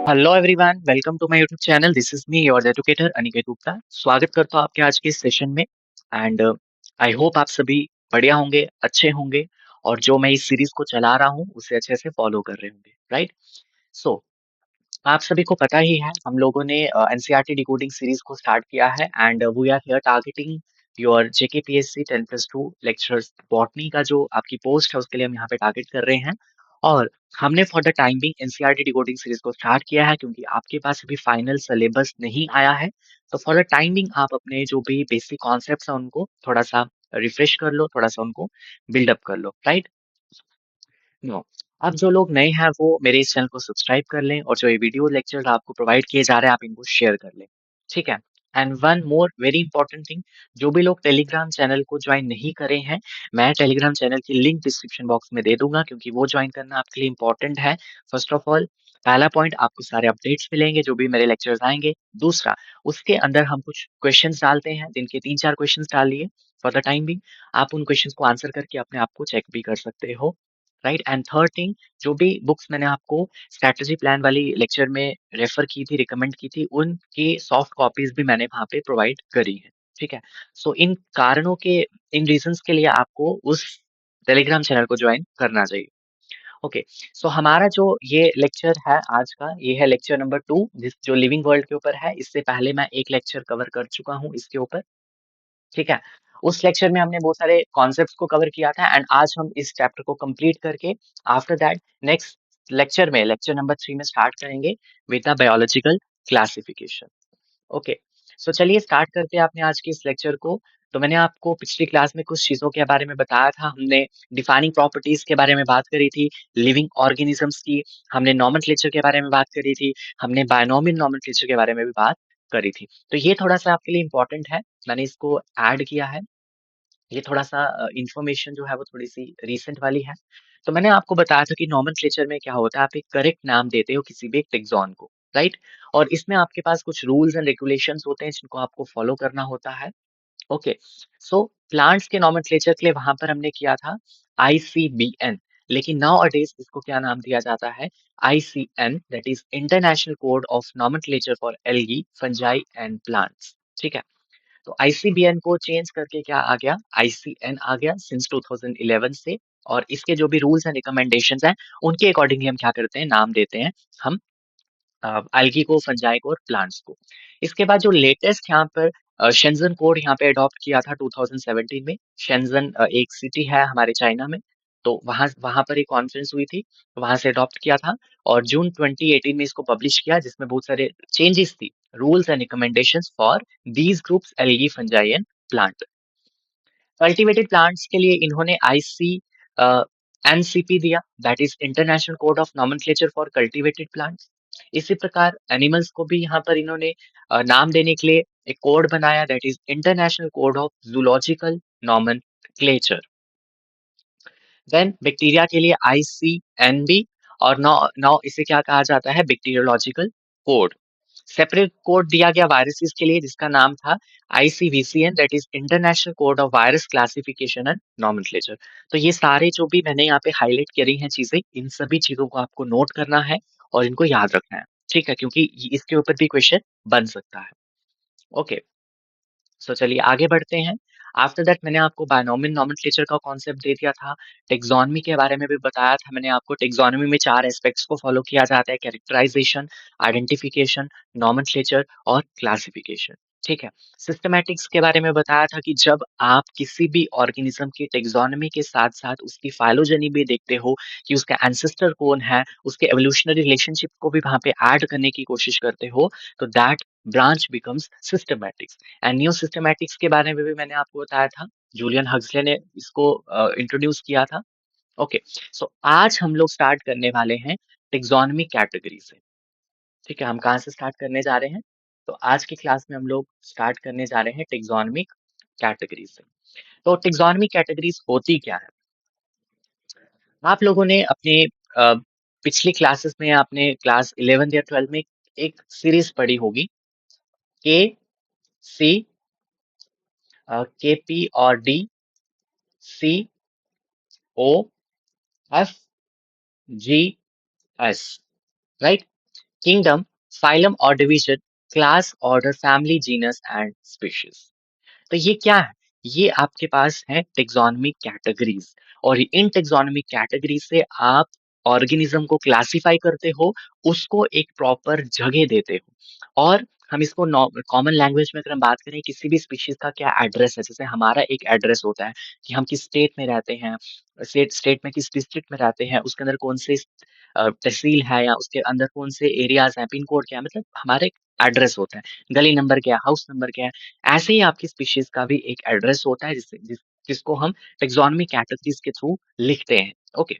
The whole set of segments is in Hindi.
Hello everyone, welcome to my YouTube channel. This is me your educator Aniket Gupta. स्वागत करता हूँ आपके आज के इस सेशन में। एंड आई होप आप सभी बढ़िया होंगे, अच्छे होंगे, और जो मैं इस सीरीज को चला रहा हूँ उसे अच्छे से फॉलो कर रहे होंगे, राइट? सो आप सभी को पता ही है, हम लोगों ने एनसीईआरटी डिकोडिंग सीरीज को स्टार्ट किया है। And we are here targeting your JKPSC 10+2 lectures botany का जो आपकी पोस्ट है उसके लिए हम यहाँ पे टारगेट कर रहे हैं। और हमने for the time being NCERT decoding series को स्टार्ट किया है क्योंकि आपके पास अभी फाइनल सिलेबस नहीं आया है। तो फॉर द टाइम बिंग आप अपने जो भी बेसिक कॉन्सेप्ट्स हैं उनको थोड़ा सा रिफ्रेश कर लो, थोड़ा सा उनको बिल्डअप कर लो, राइट? नो, अब जो लोग नए हैं वो मेरे इस चैनल को सब्सक्राइब कर लें, और जो ये वीडियो लेक्चर आपको प्रोवाइड किए जा रहे हैं आप इनको शेयर कर लें, ठीक है? And one more very important thing, जो भी लोग टेलीग्राम चैनल को ज्वाइन नहीं करे हैं, मैं टेलीग्राम चैनल की लिंक डिस्क्रिप्शन बॉक्स में दे दूंगा क्योंकि वो ज्वाइन करना आपके लिए इंपॉर्टेंट है। फर्स्ट ऑफ ऑल, पहला पॉइंट, आपको सारे अपडेट्स मिलेंगे जो भी मेरे लेक्चर्स आएंगे। दूसरा, उसके अंदर हम कुछ क्वेश्चंस डालते हैं, दिन के 3-4 क्वेश्चंस डालिए फॉर द टाइम भी। आप उन क्वेश्चंस को आंसर करके अपने आप को चेक भी कर सकते हो, राइट? एंड थर्ड थिंग, जो भी बुक्स मैंने आपको स्ट्रैटेजी प्लान वाली लेक्चर में रेफर की थी, रिकमेंड की थी, उनकी सॉफ्ट कॉपीज भी मैंने वहां पे प्रोवाइड करी है, ठीक है? सो इन कारणों के, इन रीजंस के लिए आपको उस टेलीग्राम चैनल को ज्वाइन करना चाहिए। ओके, सो हमारा जो ये लेक्चर है आज का, ये है लेक्चर नंबर 2, जिस जो लिविंग वर्ल्ड के ऊपर है। इससे पहले मैं एक लेक्चर कवर कर चुका हूँ इसके ऊपर, ठीक है? उस लेक्चर में हमने बहुत सारे कॉन्सेप्ट्स को कवर किया था। एंड आज हम इस चैप्टर को कंप्लीट करके आफ्टर दैट नेक्स्ट लेक्चर में, लेक्चर नंबर 3 में स्टार्ट करेंगे with the biological classification. Okay, so चलिए स्टार्ट करते हैं अपने आज के इस लेक्चर को। तो मैंने आपको पिछली क्लास में कुछ चीजों के बारे में बताया था। हमने डिफाइनिंग प्रॉपर्टीज के बारे में बात करी थी, लिविंग ऑर्गेनिजम्स की, हमने नॉमेनक्लेचर के बारे में बात करी थी, हमने बायनोमियल नॉमेनक्लेचर के बारे में भी बात करी थी। तो ये थोड़ा सा आपके लिए इंपॉर्टेंट है, मैंने इसको ऐड किया है। ये थोड़ा सा इंफॉर्मेशन जो है वो थोड़ी सी रीसेंट वाली है। तो मैंने आपको बताया था कि नॉमेनक्लेचर में क्या होता है, आप एक करेक्ट नाम देते हो किसी भी एक टेक्सॉन को, राइट? और इसमें आपके पास कुछ रूल्स एंड रेगुलेशंस होते हैं जिनको आपको फॉलो करना होता है। ओके, सो प्लांट्स के नॉमेनक्लेचर के लिए वहां पर हमने किया था आईसीबीएन, लेकिन नाउ अडेज इसको क्या नाम दिया जाता है? ICN, that is international code of nomenclature for algae, fungi and plants, ठीक है? तो आईसीबीएन को चेंज करके क्या आ गया? आईसीएन आ गया सिंस 2011 से। और इसके जो भी रूल्स एंड रिकमेंडेशंस हैं उनके अकॉर्डिंगली हम क्या करते हैं, नाम देते हैं हम एल्गी को, फंजाई को और प्लांट्स को। इसके बाद जो लेटेस्ट यहाँ पर शेंजन कोड यहाँ पे अडॉप्ट किया था 2017 में। शेंजन एक सिटी है हमारे चाइना में, तो वहां वहां पर एक कॉन्फ्रेंस हुई थी, वहां से अडॉप्ट किया था। और जून 2018 में इसको पब्लिश किया, जिसमें बहुत सारे चेंजेस थी, rules and recommendations for these groups, algae, fungi and plant. Cultivated plants के लिए इन्होंने आईसी एनसीपी दिया, that is international code of nomenclature for cultivated plants. इसी प्रकार एनिमल्स को भी यहाँ पर इन्होंने नाम देने के लिए एक कोड बनाया, that is international code of Zoological Nomenclature. Then bacteria के लिए आईसीएनबी, और नौ नौ इसे क्या कहा जाता है? Bacteriological code. सेपरेट कोड दिया गया वायरसेस के लिए, जिसका नाम था ICVCN, that is international code of virus classification and nomenclature. तो ये सारे जो भी मैंने यहाँ पे हाईलाइट करी हैं चीजें, इन सभी चीजों को आपको नोट करना है और इनको याद रखना है, ठीक है? क्योंकि इसके ऊपर भी क्वेश्चन बन सकता है। ओके, सो चलिए आगे बढ़ते हैं। आफ्टर दैट मैंने आपको बायनोमियल नॉमेनक्लेचर का कॉन्सेप्ट दे दिया था। टेक्सोनमी के बारे में भी बताया था मैंने आपको। टेक्सोनमी में 4 एस्पेक्ट्स को फॉलो किया जाता है: कैरेक्टराइजेशन, आइडेंटिफिकेशन, नॉमेनक्लेचर और क्लासिफिकेशन, ठीक है? सिस्टमैटिक्स के बारे में बताया था कि जब आप किसी भी ऑर्गेनिज्म की टेक्सोनमी के साथ-साथ उसकी फाइलोजेनी भी देखते हो कि उसका एंसेस्टर कौन है, उसके एवोल्यूशनरी रिलेशनशिप को भी वहाँ पे ऐड करने की कोशिश करते हो, तो that branch becomes systematics. And new systematics के बारे में भी मैंने आपको बताया था। जूलियन हक्सले ने इसको इंट्रोड्यूस किया था। ओके, सो आज हम लोग स्टार्ट करने वाले हैं टेक्सोनमी कैटेगरी से, ठीक है? हम कहाँ से स्टार्ट करने जा रहे हैं? तो आज की क्लास में हम लोग स्टार्ट करने जा रहे हैं टेक्सोनमी कैटेगरी से। तो टेक्सोनमी कैटेगरीज होती क्या है? आप लोगों ने अपने पिछली क्लासेस में, आपने क्लास 11th या 12th में एक सीरीज पढ़ी होगी, के सी, के पी और डी, सी ओ, एफ, जी, एस, राइट? किंगडम, फाइलम और division, class, order, family, genus and species. तो ये क्या है? ये आपके पास है टेक्सोनोमिक कैटेगरीज, और इन टेक्सोनोमिक कैटेगरी से आप ऑर्गेनिज्म को क्लासिफाई करते हो, उसको एक प्रॉपर जगह देते हो। और हम इसको कॉमन लैंग्वेज में अगर हम बात करें, किसी भी स्पीशीज का क्या एड्रेस है, जैसे हमारा एक एड्रेस होता है कि हम किस स्टेट में रहते हैं, स्टेट स्टेट में किस डिस्ट्रिक्ट में रहते हैं, उसके अंदर कौन से तहसील है, या उसके अंदर कौन से एरियाज हैं, पिन कोड क्या है, मतलब हमारे एड्रेस होता है, गली नंबर क्या है, हाउस नंबर क्या है। ऐसे ही आपकी स्पीशीज का भी एक एड्रेस होता है, जिसको हम टेक्सोनोमी कैटेगरीज के थ्रू लिखते हैं। ओके,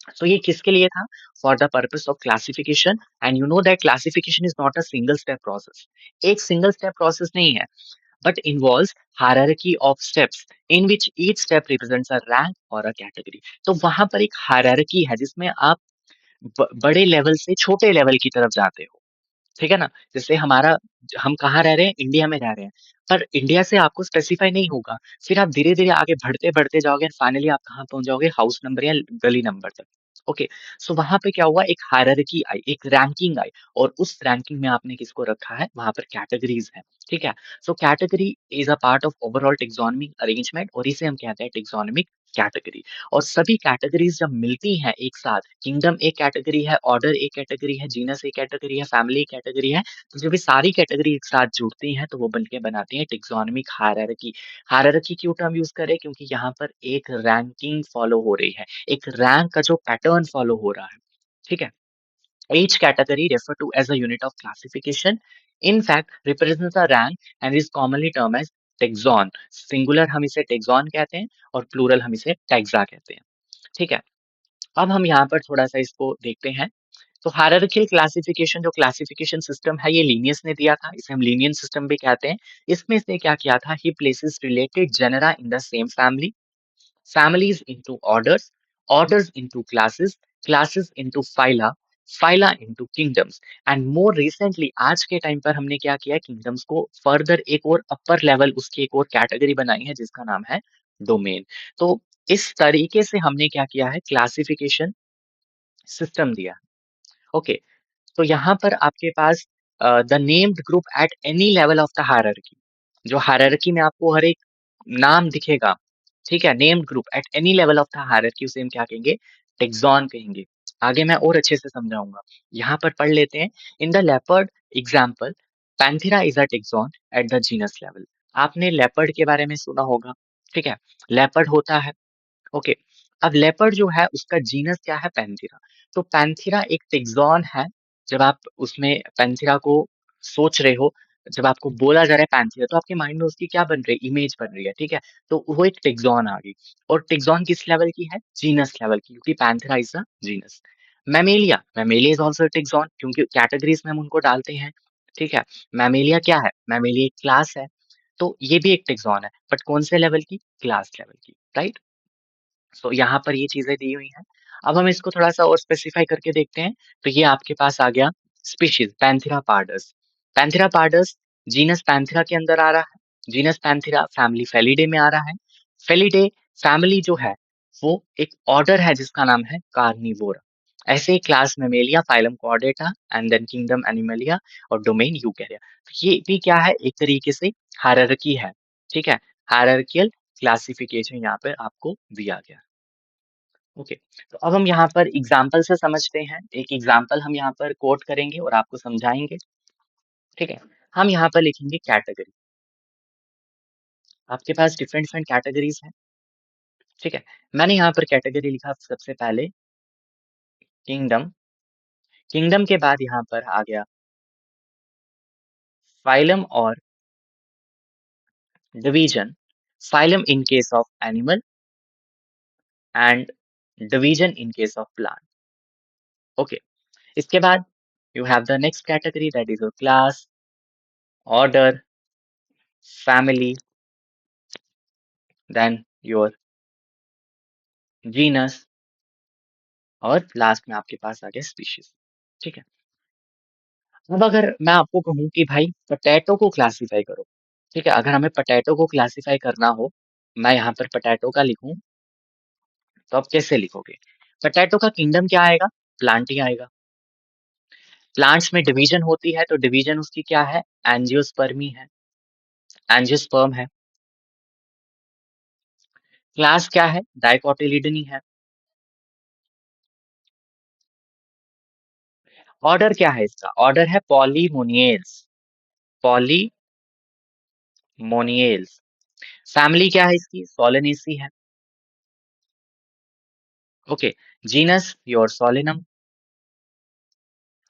सो ये किसके लिए था? For the purpose of classification. And you know that classification is not a single step process. एक सिंगल स्टेप प्रोसेस नहीं है, but involves hierarchy of steps in which each step represents a rank or a category। तो वहां पर एक हायरार्की है जिसमें आप बड़े लेवल से छोटे लेवल की तरफ जाते हो। ठीक है ना? जैसे हमारा, हम कहाँ रह रहे हैं? इंडिया में रह रहे हैं। पर इंडिया से आपको स्पेसिफाई नहीं होगा। फिर आप धीरे-धीरे आगे बढ़ते-बढ़ते जाओगे, एंड फाइनली आप कहाँ पहुँच जाओगे? हाउस नंबर या गली नंबर तक। ओके, सो वहाँ पे क्या हुआ? एक हायरार्की आई, एक रैंकिंग आई, और उस रैंकिंग में आपने किसको रखा है? वहाँ पर कैटेगरीज़ हैं। ठीक है? So category is a part of overall taxonomic arrangement, और इसे हम कहते हैं टेक्सोनोमिक कैटेगरी। और सभी कैटेगरीज़ जब मिलती हैं एक साथ, किंगडम एक कैटेगरी है, ऑर्डर एक कैटेगरी है, जीनस एक कैटेगरी है, फैमिली एक कैटेगरी है, तो जब ये सारी कैटेगरी एक साथ जुड़ती हैं तो वो बनके बनाती हैं टेक्सोनोमिक हायरार्की। हायरार्की क्यों टर्म यूज करें? क्योंकि यहाँ पर एक रैंकिंग फॉलो हो रही है, एक रैंक का जो पैटर्न फॉलो हो रहा है। ठीक है? Each category referred to as a unit of classification, in fact represents a rank and is commonly termed as taxon। Singular हम इसे taxon कहते हैं, और प्लूरल हम इसे taxa कहते हैं। ठीक है? अब हम यहाँ पर थोड़ा सा इसको देखते हैं। तो हायरार्किकल क्लासिफिकेशन, जो क्लासिफिकेशन सिस्टम है, ये लीनियस ने दिया था, इसे हम लीनियन सिस्टम भी कहते हैं। इसमें इसने क्या किया था? He places related genera in the same family, families into orders, orders into classes, classes into phyla, phyla into kingdoms। And more recently आज के टाइम पर हमने क्या किया है? किंगडम्स को फर्दर एक और अपर लेवल, उसकी एक और कैटेगरी बनाई है जिसका नाम है डोमेन। तो इस तरीके से हमने क्या किया है? क्लासिफिकेशन सिस्टम दिया। ओके, तो यहाँ पर आपके पास the named group at any level of the hierarchy, जो हायरार्की में आपको हर एक नाम दिखेगा, ठीक है, named group at any level of the hierarchy, उसे हम क्या कहेंगे? टेक्सॉन कहेंगे। आगे मैं और अच्छे से समझाऊंगा। यहाँ पर पढ़ लेते हैं। In the leopard example, Panthera is a tax on at the genus level. आपने लेपर्ड के बारे में सुना होगा। ठीक है, लेपर्ड होता है। ओके, अब लेपर्ड जो है उसका जीनस क्या है? पैंथेरा। तो पैंथेरा एक टेक्सॉन है। जब आप उसमें पैंथेरा को सोच रहे हो, जब आपको बोला जा रहा है पैंथेरा, तो आपके माइंड में उसकी क्या बन रही है? इमेज बन रही है। ठीक है, तो वो एक टेक्सॉन आ गई। और टेक्सॉन किस लेवल की है? जीनस लेवल की, क्योंकि Panthera is a genus. Mammalia, Mammalia is also tax on, क्योंकि कैटेगरीज में हम उनको डालते हैं। ठीक है, मैमेलिया क्या है? मैमेलिया एक क्लास है। तो ये भी एक टेक्सॉन है, बट कौन से लेवल की? क्लास लेवल की, राइट? सो यहाँ पर ये चीजें दी हुई हैं। अब हम इसको थोड़ा सा और स्पेसिफाई करके देखते हैं। तो ये आपके पास आ गया species Panthera pardus. Panthera pardus genus Panthera के अंदर आ रहा है। जीनस पैंथेरा फैमिली फेलिडे में आ रहा है। फेलिडे फैमिली जो है वो एक ऑर्डर है जिसका नाम है कार्निवोरा। ऐसे ही class Mammalia, phylum Chordata, and then kingdom Animalia, और डोमेन यूकेरिया। तो ये भी क्या है? एक तरीके से हायरार्की है। ठीक है, हायरार्कियल क्लासिफिकेशन यहाँ पे आपको दिया गया। ओके, तो अब हम यहाँ पर एग्जाम्पल से समझते हैं। एक एग्जाम्पल हम यहाँ पर कोट करेंगे और आपको समझाएंगे। ठीक है, हम यहाँ पर लिखेंगे कैटेगरी। आपके पास डिफरेंट डिफरेंट कैटेगरीज हैं। ठीक है, मैंने यहाँ पर कैटेगरी लिखा सबसे पहले किंगडम। किंगडम के बाद यहाँ पर आ गया फाइलम और division. Phylum in case of animal, and division in case of plant. Okay, इसके बाद you have the next category, that is your class, order, family, then your genus, और लास्ट में आपके पास आ गया स्पीशीज। ठीक है, अब अगर मैं आपको कहूँ कि भाई पोटैटो को क्लासिफाई करो, ठीक है, अगर हमें पोटैटो को क्लासिफाई करना हो, मैं यहाँ पर पोटैटो का लिखूं, तो आप कैसे लिखोगे? पोटैटो का किंगडम क्या आएगा? प्लांट ही आएगा। प्लांट्स में डिवीजन होती है तो डिवीजन उसकी क्या है? एंजियोस्पर्मी है, एंजियोस्पर्म है। क्लास क्या है? डाइकोटिलिडनी है। ऑर्डर क्या है इसका? ऑर्डर है पॉलीमोनियल्स, पॉलीमोनियल्स। फैमिली क्या है इसकी? सोलेनेसी है। ओके, जीनस योर सोलेनम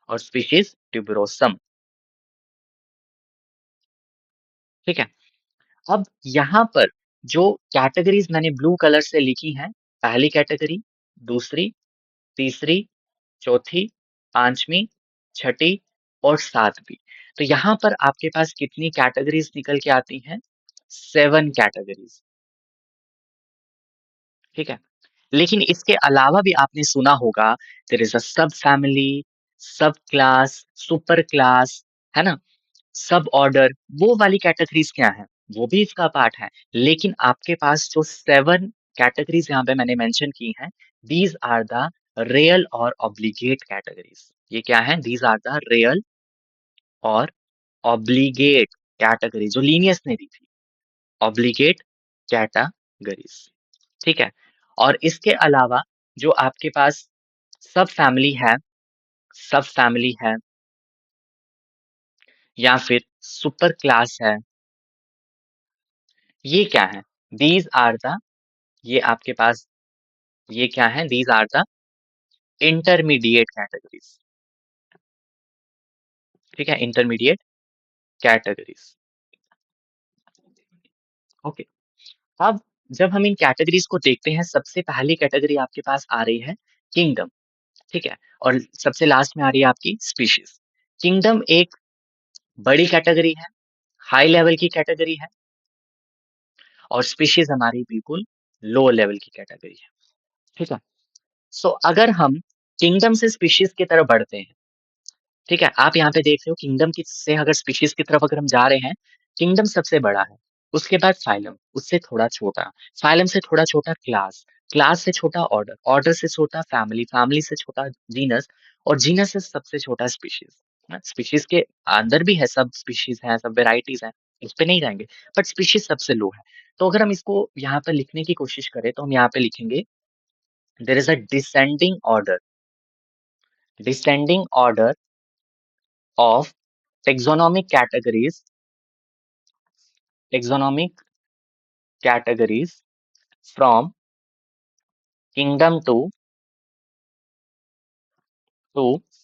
और स्पीशीज ट्यूबरोसम। ठीक है, अब यहाँ पर जो कैटेगरीज मैंने ब्लू कलर से लिखी हैं, पहली कैटेगरी, दूसरी, तीसरी, चौथी, पांचवी, छठी और सातवीं। तो यहाँ पर आपके पास कितनी कैटेगरीज निकल के आती हैं? 7 कैटेगरीज। ठीक है, लेकिन इसके अलावा भी आपने सुना होगा देयर इज अ सब फैमिली, सब क्लास, सुपर क्लास, है ना? सब ऑर्डर, वो वाली कैटेगरीज क्या है? वो भी इसका पार्ट है। लेकिन आपके पास जो 7 कैटेगरीज यहाँ पे मैंने मेंशन की हैं, दीज आर द रियल और ऑब्लिगेट कैटेगरीज। ये क्या है? दीज आर द रियल और ऑब्लिगेट कैटेगरी, जो लीनियस ने दी थी, ऑब्लिगेट कैटेगरीज। ठीक है, और इसके अलावा जो आपके पास सब फैमिली है, सब फैमिली है या फिर सुपर क्लास है, ये क्या है? दीज आर द, ये आपके पास, ये क्या है? These are the intermediate categories. ठीक है, इंटरमीडिएट कैटेगरीज। ओके, अब जब हम इन कैटेगरीज को देखते हैं, सबसे पहली कैटेगरी आपके पास आ रही है किंगडम। ठीक है, और सबसे लास्ट में आ रही है आपकी स्पीशीज। किंगडम एक बड़ी कैटेगरी है, हाई लेवल की कैटेगरी है, और स्पीशीज हमारी बिल्कुल लो लेवल की कैटेगरी है। ठीक है, सो अगर हम किंगडम से स्पीशीज की तरफ बढ़ते हैं, ठीक है, आप यहाँ पे देख रहे हो किंगडम की से अगर स्पीशीज की तरफ अगर हम जा रहे हैं, किंगडम सबसे बड़ा है, उसके बाद फाइलम, उससे थोड़ा छोटा, फाइलम से थोड़ा छोटा क्लास, क्लास से छोटा ऑर्डर, ऑर्डर से छोटा फैमिली, फैमिली से छोटा जीनस, और जीनस से सबसे छोटा स्पीशीज। स्पीशीज के अंदर भी है, सब स्पीशीज हैं, सब वेराइटीज हैं, उस पे नहीं जाएंगे, बट स्पीशीज सबसे लो है। तो अगर हम इसको यहाँ पर लिखने की कोशिश करें तो हम यहाँ पे लिखेंगे there is a descending order of taxonomic categories, taxonomic categories from kingdom to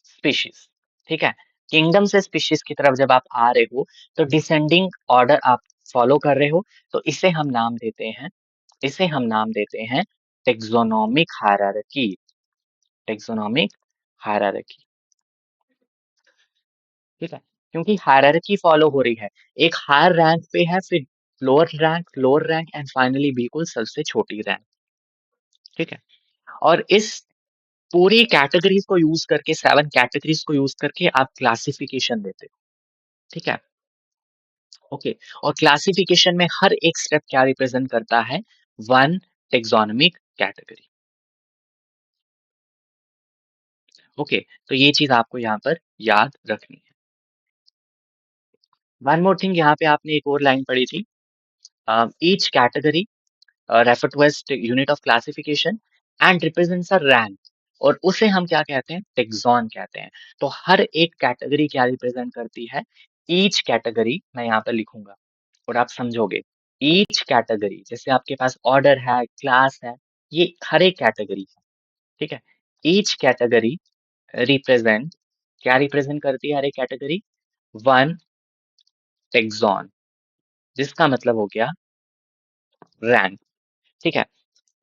species। ठीक है, किंगडम से स्पीशीज की तरफ जब आप आ रहे हो तो डिसेंडिंग ऑर्डर आप फॉलो कर रहे हो, तो इसे हम नाम देते हैं, इसे हम नाम देते हैं टेक्सोनोमिक हायरार्की, टेक्सोनोमिक हायरार्की। ठीक है, क्योंकि हायरार्की फॉलो हो रही है, एक हायर रैंक पे है, फिर लोअर रैंक एंड फाइनली बिल्कुल सबसे छोटी रैंक। ठीक है, और इस पूरी कैटेगरीज को यूज करके, 7 कैटेगरीज को यूज करके आप क्लासिफिकेशन देते हो। ठीक है, ओके, और क्लासिफिकेशन में हर एक स्टेप क्या रिप्रेजेंट करता है? One taxonomic category. ओके, तो ये चीज आपको यहाँ पर याद रखनी है। वन मोर थिंग, यहाँ पे आपने एक और लाइन पढ़ी थी, each category refer to as unit of classification and represents a rank, और उसे हम क्या कहते हैं? टेक्सॉन कहते हैं। तो हर एक कैटेगरी क्या रिप्रेजेंट करती है? ईच कैटेगरी, मैं यहाँ पर लिखूंगा और आप समझोगे। ईच कैटेगरी, जैसे आपके पास ऑर्डर है, क्लास है, ये हर एक कैटेगरी है। ठीक है, ईच कैटेगरी रिप्रेजेंट, क्या रिप्रेजेंट करती है हर एक कैटेगरी? वन टेक्सॉन, जिसका मतलब हो गया रैंक। ठीक है,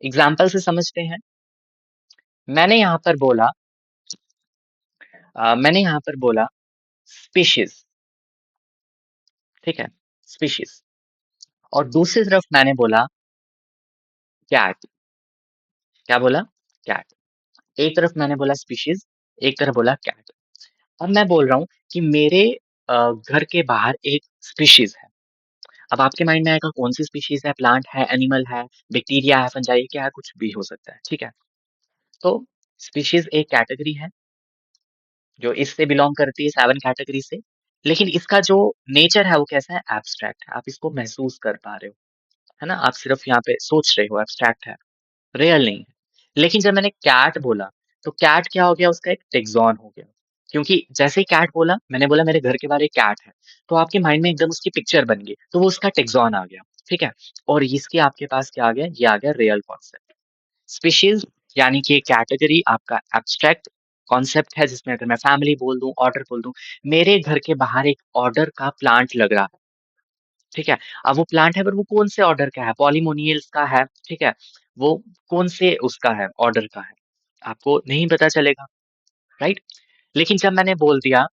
एग्जाम्पल से समझते हैं। मैंने यहाँ पर बोला, मैंने यहाँ पर बोला स्पीशीज। ठीक है, स्पीशीज, और दूसरी तरफ मैंने बोला कैट। क्या बोला? कैट। एक तरफ मैंने बोला स्पीशीज, एक तरफ बोला कैट। अब मैं बोल रहा हूँ कि मेरे घर के बाहर एक स्पीशीज है। अब आपके माइंड में आएगा कौन सी स्पीशीज है? प्लांट है, एनिमल है, बैक्टीरिया है, फंजाई, क्या है? कुछ भी हो सकता है। ठीक है, तो स्पीशीज एक कैटेगरी है, जो इससे बिलोंग करती है 7 कैटेगरी से। लेकिन इसका जो नेचर है वो कैसा है? एब्स्ट्रैक्ट है। आप इसको महसूस कर पा रहे हो, है ना? आप सिर्फ यहाँ पे सोच रहे हो, एब्स्ट्रैक्ट है, रियल नहीं है। लेकिन जब मैंने कैट बोला, तो कैट क्या हो गया? उसका एक टेक्सॉन हो गया। क्योंकि जैसे ही कैट बोला, मैंने बोला मेरे घर के बाहर एक कैट है, तो आपके माइंड में एकदम उसकी पिक्चर बन गई, तो वो उसका टेक्सॉन आ गया, ठीक है? और इसके आपके पास क्या आ गया? ये आ गया रियल कॉन्सेप्ट। स्पीशीज यानी कि कैटेगरी आपका एब्स्ट्रैक्ट कॉन्सेप्ट है, जिसमें अगर मैं फैमिली बोल दूं, ऑर्डर बोल दूं, मेरे घर के बाहर एक ऑर्डर का प्लांट लग रहा है, ठीक है? अब वो प्लांट है, पर वो कौन से ऑर्डर का है? पॉलीमोनियल्स का है, ठीक है? वो कौन से उसका है, ऑर्डर का है? आपको नहीं पता चलेगा, राइट? लेकिन जब मैंने बोल दिया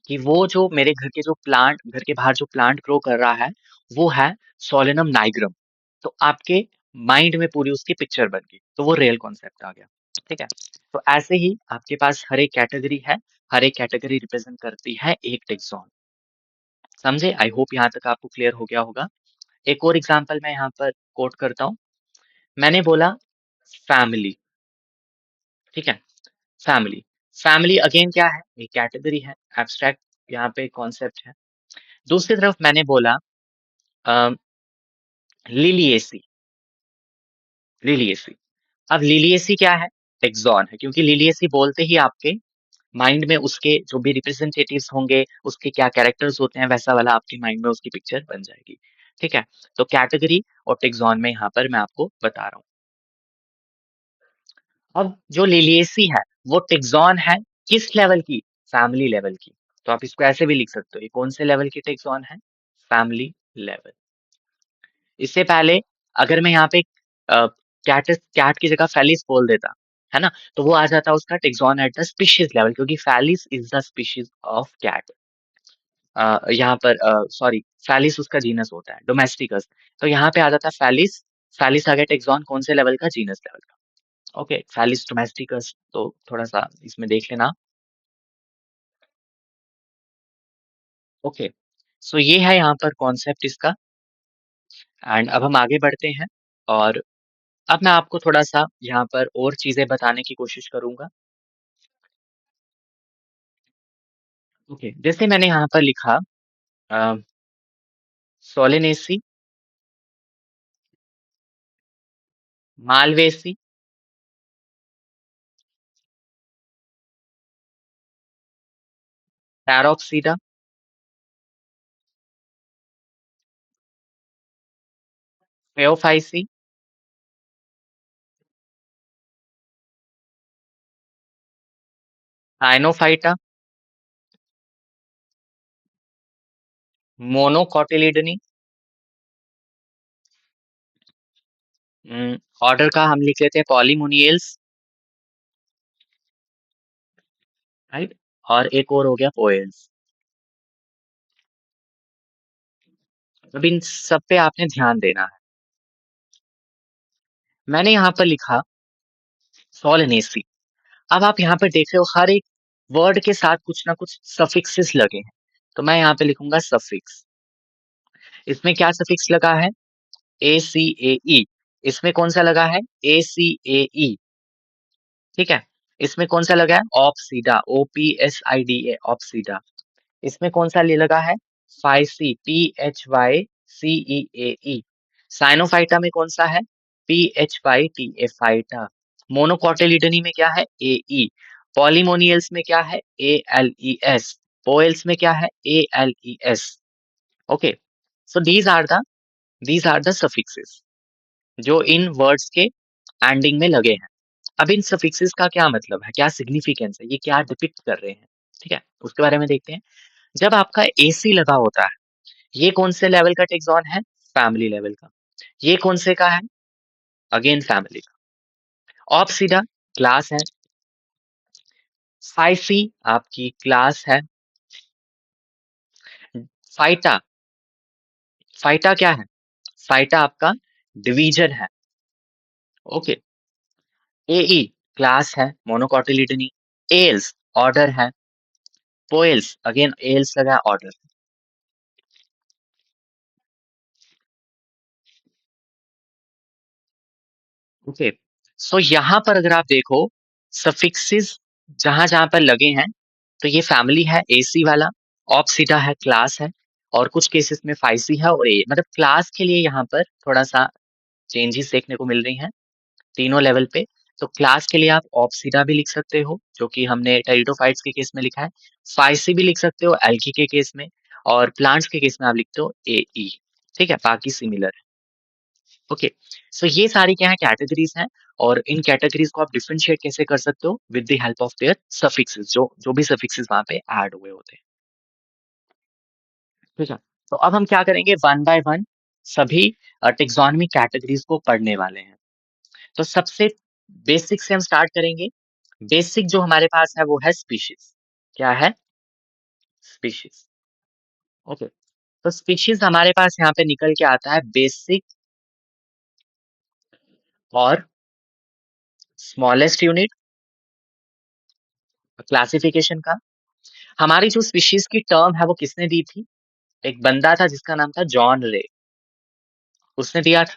कि वो जो मेरे घर के बाहर जो प्लांट ग्रो कर रहा है, वो है सोलेनम नाइग्रम, तो आपके माइंड में पूरी उसकी पिक्चर बन गई, तो वो रियल कॉन्सेप्ट आ गया, ठीक है? तो ऐसे ही आपके पास हर एक कैटेगरी है, हर एक कैटेगरी रिप्रेजेंट करती है एक टेक्सॉन। समझे? आई होप यहाँ तक आपको क्लियर हो गया होगा। एक और एग्जांपल मैं यहाँ पर कोट करता हूँ। मैंने बोला फैमिली, ठीक है? फैमिली, फैमिली अगेन क्या है? एक कैटेगरी है, एब्स्ट्रैक्ट यहाँ पे कॉन्सेप्ट है। दूसरी तरफ मैंने बोला लिलिएसी, लिलिएसी। अब लिलिएसी क्या है? टेक्सॉन है, क्योंकि लिलिएसी बोलते ही आपके माइंड में उसके जो भी रिप्रेजेंटेटिव्स होंगे, उसके क्या कैरेक्टर्स होते हैं, वैसा वाला आपके माइंड में उसकी पिक्चर बन जाएगी, ठीक है? तो कैटेगरी और टेक्सॉन में यहाँ पर मैं आपको बता रहा हूँ। अब जो लिलिएसी है, वो टेक्सॉन है किस लेवल की? फैमिली लेवल की। तो आप इसको ऐसे भी लिख सकते हो, ये कौन से लेवल की टेक्सॉन है? Family level. इससे पहले अगर मैं यहाँ पे कैट की जगह फेलिस बोल देता, है ना? तो वो आ जाता उसका taxon at the species level, क्योंकि Felis is the species of cat. यहाँ पर सॉरी, फेलिस उसका जीनस होता है, डोमेस्टिकस। तो यहाँ पे आ जाता है फेलिस, फेलिस आ गया टेक्सॉन कौन से लेवल का? जीनस लेवल का। ओके, फेलिस डोमेस्टिकस तो थोड़ा सा इसमें देख लेना। ओके, सो ये है यहाँ पर कॉन्सेप्ट इसका। एंड अब हम आगे बढ़ते हैं, और अब मैं आपको थोड़ा-सा यहाँ पर और चीज़ें बताने की कोशिश करूँगा। ओके, जैसे मैंने यहाँ पर लिखा अ, सोलेनेसी, मालवेसी, पैरोक्सिडा, फेओफाइसी, साइनोफाइटा, मोनोकोटिलिडनी, ऑर्डर का हम लिख लेते हैं पॉलीमोनियल्स, राइट? और एक और हो गया पोएल्स। अब इन सब पे आपने ध्यान देना है। मैंने यहाँ पर लिखा सोलेनेसी। अब आप यहाँ पर देख रहे हो हर एक वर्ड के साथ कुछ ना कुछ सफिक्सेस लगे हैं। तो मैं यहाँ पे लिखूंगा सफिक्स। इसमें क्या सफिक्स लगा है? ए सी ए ई। इसमें कौन सा लगा है? ए सी ए ई, ठीक है? इसमें कौन सा लगा है? Opsida, O P S I D A, opsida. इसमें कौन सा ले लगा है? Phyceae, P H Y C E A E. Cyanophyta में कौन सा है? P H Y T A, phyta. Monocotyledonae में क्या है? A E. पॉलीमोनियल्स में क्या है? A L E S. Poales में क्या है? A L E S. Okay, so these are the suffixes जो इन वर्ड्स के एंडिंग में लगे हैं। अब इन सफिक्सेस का क्या मतलब है? क्या सिग्निफिकेंस है? ये क्या डिपिक्ट कर रहे हैं? ठीक है? उसके बारे में देखते हैं। जब आपका एसी लगा होता है, ये कौन से लेवल का टेक्सॉन है? फैमिली लेवल का। ये कौन से का है? अगेन फैमिली का। ऑप्सिडा क्लास है। फाइसी आपकी क्लास है। फाइटा, फाइटा क्या है? फाइटा आपका डिवीजन है। ओके, एई क्लास है, मोनोकोटिलिडनी। एल्स ऑर्डर है। पोएल्स अगेन एल्स लगा ऑर्डर। ओके, सो यहाँ पर अगर आप देखो सफिक्सेस जहां जहां पर लगे हैं, तो ये फैमिली है एसी वाला, ऑप्सीडा है क्लास है, और कुछ केसेस में फाइसी है और ए, मतलब क्लास के लिए यहाँ पर थोड़ा सा चेंजेस देखने को मिल रही हैं तीनों लेवल पे। तो क्लास के लिए आप ऑप्सीडा भी लिख सकते हो, जो कि हमने टेरिडोफाइट्स के केस में लिखा है। फाइसी भी लिख सकते हो एल्गी के केस में, और प्लांट्स के केस में आप लिखते हो एई। ठीक है, बाकी सिमिलर है। ओके, सो ये सारी क्या है कैटेगरीज हैं, और इन कैटेगरीज को आप डिफरेंशिएट कैसे कर सकते हो with the help of their suffixes, जो जो भी सफिक्सेस वहां पे ऐड हुए होते हैं। ठीक है, तो अब हम क्या करेंगे, वन बाय वन सभी टेक्सोनॉमी कैटेगरीज को पढ़ने वाले हैं। तो सबसे बेसिक से हम स्टार्ट करेंगे। बेसिक जो हमारे पास है वो है स्पीशीज। क्या है? स्पीशीज। ओके, तो स्पीशीज हमारे पास यहाँ पे निकल के आता है बेसिक और स्मॉलेस्ट यूनिट क्लासिफिकेशन का। हमारी जो स्पीशीज की टर्म है वो किसने दी थी? एक बंदा था जिसका नाम था जॉन रे, उसने दिया था,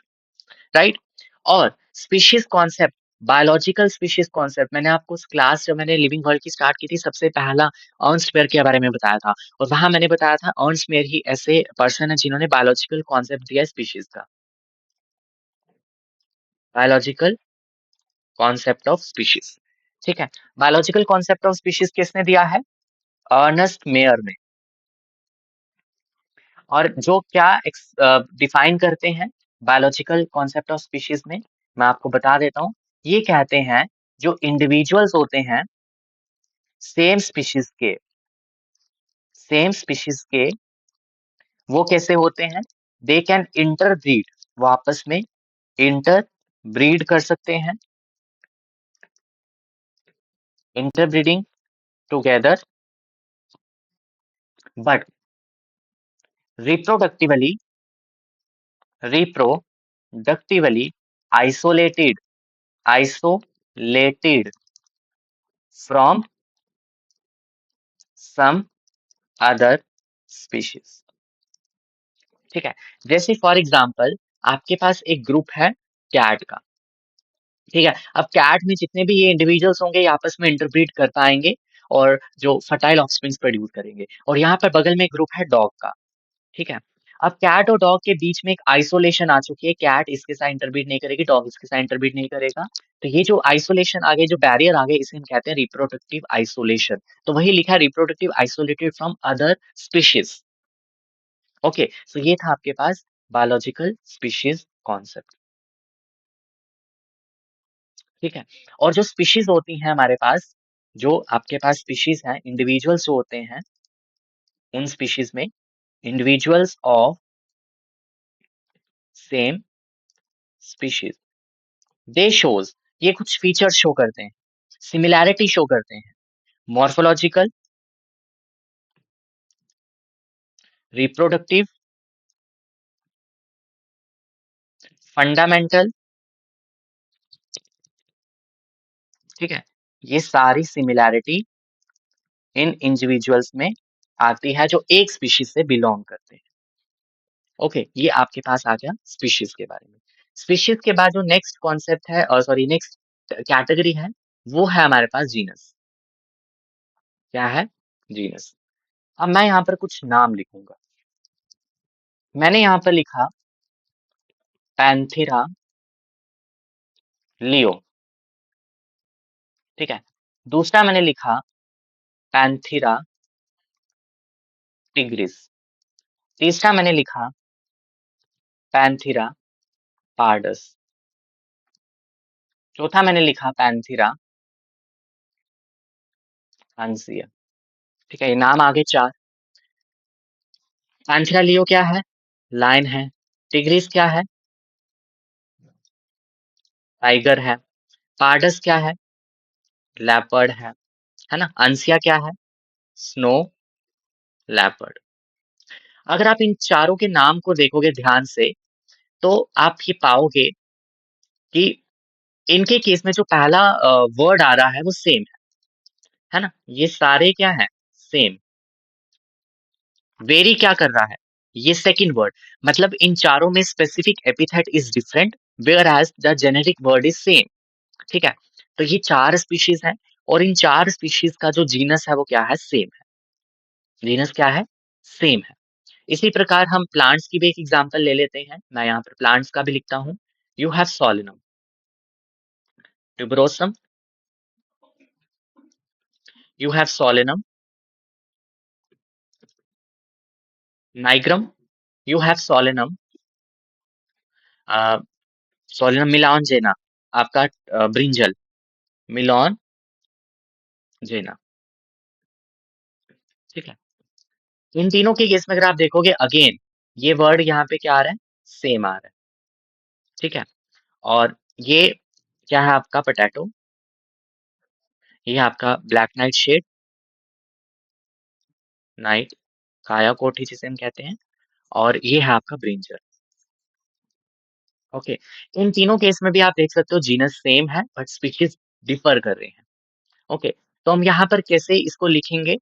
राइट। और species concept, biological species concept, मैंने आपको क्लास जब मैंने लिविंग वर्ल्ड की स्टार्ट की थी सबसे पहला अर्न्स्ट मेयर के बारे में बताया था, और वहां मैंने बताया था अर्न्स्ट मेयर ही ऐसे पर्सन है जिन्होंने बायोलॉजिकल कॉन्सेप्ट दिया स्पीशीज का। बायोलॉजिकल कॉन्सेप्ट ऑफ स्पीशीज, ठीक है। बायोलॉजिकल कॉन्सेप्ट ऑफ स्पीशीज किसने दिया है? अर्नेस्ट मेयर ने। और जो क्या डिफाइन करते हैं बायोलॉजिकल कॉन्सेप्ट ऑफ स्पीशीज में, मैं आपको बता देता हूँ। ये कहते हैं जो इंडिविजुअल्स होते हैं सेम स्पीशीज के, सेम स्पीशीज के, वो कैसे होते हैं? दे कैन इंटरब्रीड, वो आपस में इंटर ब्रीड कर सकते हैं, interbreeding together, but reproductively, reproductively isolated, isolated from some other species. ठीक है, जैसे फॉर एग्जांपल आपके पास एक ग्रुप है कैट का। ठीक है, अब कैट में जितने भी ये इंडिविजुअल्स होंगे ये आपस में इंटरब्रीड कर पाएंगे, और जो फर्टाइल ऑफस्प्रिंग्स प्रोड्यूस करेंगे। और यहाँ पर बगल में एक ग्रुप है डॉग का। ठीक है, अब कैट और डॉग के बीच में एक आइसोलेशन आ चुकी है, कैट इसके साथ इंटरब्रीड नहीं करेगी, डॉग इसके साथ इंटरब्रीड नहीं करेगा। तो ये जो आइसोलेशन आ गई, जो बैरियर आ गए, इसे हम कहते हैं रिप्रोडक्टिव आइसोलेशन। तो वही लिखा है reproductive isolated from other species. Okay, so ये था आपके पास बायोलॉजिकल स्पीशीज कॉन्सेप्ट। ठीक है, और जो स्पीशीज होती हैं हमारे पास, जो आपके पास स्पीशीज हैं, इंडिविजुअल्स जो होते हैं उन स्पीशीज में, individuals of same species, they shows, ये कुछ फीचर्स शो करते हैं, सिमिलैरिटी शो करते हैं, मॉर्फोलॉजिकल, रिप्रोडक्टिव, फंडामेंटल। ठीक है, ये सारी सिमिलैरिटी इन इंडिविजुअल्स में आती है जो एक स्पीशीज से बिलोंग करते हैं। ओके, ये आपके पास आ गया स्पीशीज के बारे में। स्पीशीज के बाद जो नेक्स्ट कॉन्सेप्ट है, और सॉरी नेक्स्ट कैटेगरी है, वो है हमारे पास जीनस। क्या है? जीनस। अब मैं यहाँ पर कुछ नाम लिखूंगा। मैंने यहाँ पर लिखा पैंथेरा लियो। ठीक है, दूसरा मैंने लिखा पैंथेरा टिग्रिस। तीसरा मैंने लिखा पैंथेरा पार्डस। चौथा मैंने लिखा पैंथेरा हंसिया। ठीक है, ये नाम आगे चार। पैंथेरा लियो क्या है? लायन है। टिग्रिस क्या है? टाइगर है। पार्डस क्या है? लेपर्ड है ना। अंसिया क्या है? Snow leopard. अगर आप इन चारों के नाम को देखोगे ध्यान से, तो आप ये पाओगे कि इनके केस में जो पहला वर्ड आ रहा है वो सेम है ना। ये सारे क्या है? सेम। वेरी क्या कर रहा है? ये सेकंड वर्ड, मतलब इन चारों में specific epithet is different, whereas the generic word is same. ठीक है, तो ये चार स्पीशीज हैं, और इन 4 स्पीशीज का जो जीनस है वो क्या है? सेम है। जीनस क्या है? सेम है। इसी प्रकार हम प्लांट्स की भी एक एग्जांपल ले लेते हैं। मैं यहाँ पर प्लांट्स का भी लिखता हूँ। You have Solanum, tuberosum, you have Solanum, nigrum, you have Solanum, Solanum melongena, आपका ब्रिंजल, मिलानजेना। ठीक है। इन तीनों के केस में अगर आप देखोगे अगेन ये वर्ड यहाँ पे क्या आ रहा है? सेम आ रहा है। ठीक है। और ये क्या है आपका? पोटैटो, ये आपका ब्लैक नाइट शेड, नाइट काया कोठी जिसे हम कहते हैं, और ये है आपका ब्रिंजल। ओके। इन तीनों केस में भी आप देख सकते हो जीनस सेम है बट स्पीशीज डिफर कर रहे हैं। ओके। तो हम यहाँ पर कैसे इसको लिखेंगे?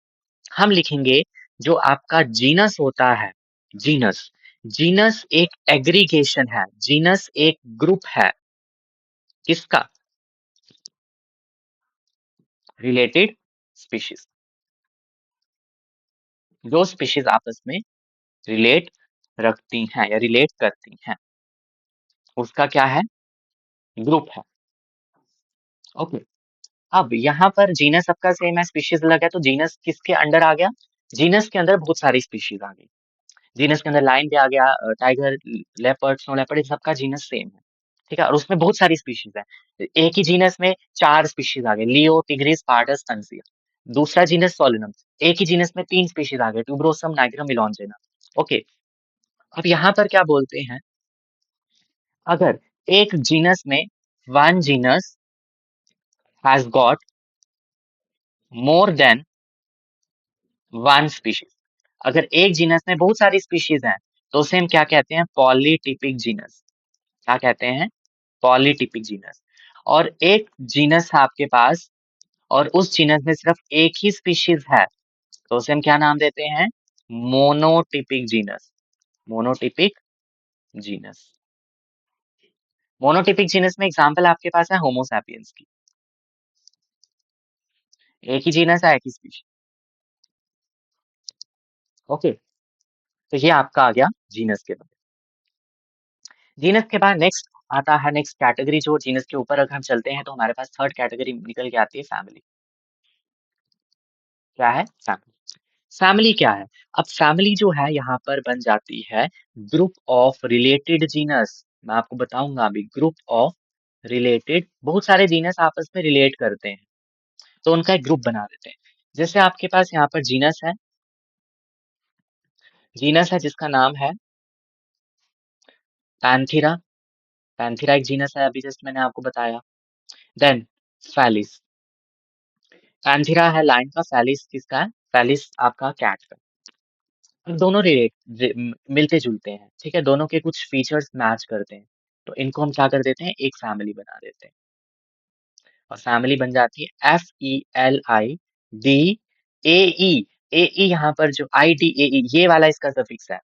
हम लिखेंगे जो आपका जीनस होता है, जीनस, जीनस एक एग्रीगेशन है, जीनस एक ग्रुप है। किसका? Related species. जो स्पीशीज आपस में रिलेट रखती हैं या रिलेट करती हैं उसका क्या है? ग्रुप है। ओके। अब यहाँ पर जीनस सबका सेम है, स्पीशीज अलग है, तो जीनस किसके अंडर आ गया? जीनस के अंदर बहुत सारी स्पीशीज आ गई। जीनस के अंदर लायन भी आ गया, टाइगर, लेपर्ड, स्नो लेपर्ड, इन सबका जीनस सेम है। ठीक है। और उसमें बहुत सारी स्पीशीज है। एक ही जीनस में 4 स्पीशीज आ गए, लियो, टिग्रिस, पार्डस, टंसिया। दूसरा जीनस सोलिनम, एक ही जीनस में 3 स्पीशीज आ गए, ट्यूबरोसम, नाइग्रम, मिलोनजेना। ओके। अब यहाँ पर क्या बोलते हैं? अगर एक जीनस में one genus has got more than one species, अगर एक जीनस में बहुत सारी स्पीशीज हैं तो उसे हम क्या कहते हैं? Polytypic genus. क्या कहते हैं? Polytypic genus. और एक जीनस है आपके पास और उस जीनस में सिर्फ एक ही स्पीशीज है तो उसे हम क्या नाम देते हैं? Monotypic genus. Monotypic genus. Monotypic genus में एग्जांपल आपके पास है होमो सैपियंस की। एक ही जीनस है, एक ही स्पीशीज। ओके। तो ये आपका आ गया जीनस के बाद। जीनस के बाद नेक्स्ट आता है, नेक्स्ट कैटेगरी जो जीनस के ऊपर अगर हम चलते हैं तो हमारे पास थर्ड कैटेगरी निकल के आती है फैमिली। क्या है? फैमिली। फैमिली क्या है? अब फैमिली जो है यहाँ पर बन जाती है ग्रुप ऑफ रिलेटेड जीनस। मैं आपको बताऊंगा अभी। ग्रुप ऑफ रिलेटेड, बहुत सारे जीनस आपस में रिलेट करते हैं तो उनका एक ग्रुप बना देते हैं। जैसे आपके पास यहाँ पर जीनस है, जीनस है जिसका नाम है पैंथेरा। पैंथेरा एक जीनस है, अभी जस्ट मैंने आपको बताया। देन फैलिस, पैंथेरा है लाइन का, फैलिस किसका है? फैलिस आपका कैट का। अब दोनों मिलते जुलते हैं। ठीक है। दोनों के कुछ फीचर्स मैच करते हैं तो इनको हम क्या कर देते हैं? एक फैमिली बना देते हैं। और फैमिली बन जाती है FELIDAE। ए ई यहाँ पर जो IDAE ये वाला इसका सफिक्स है।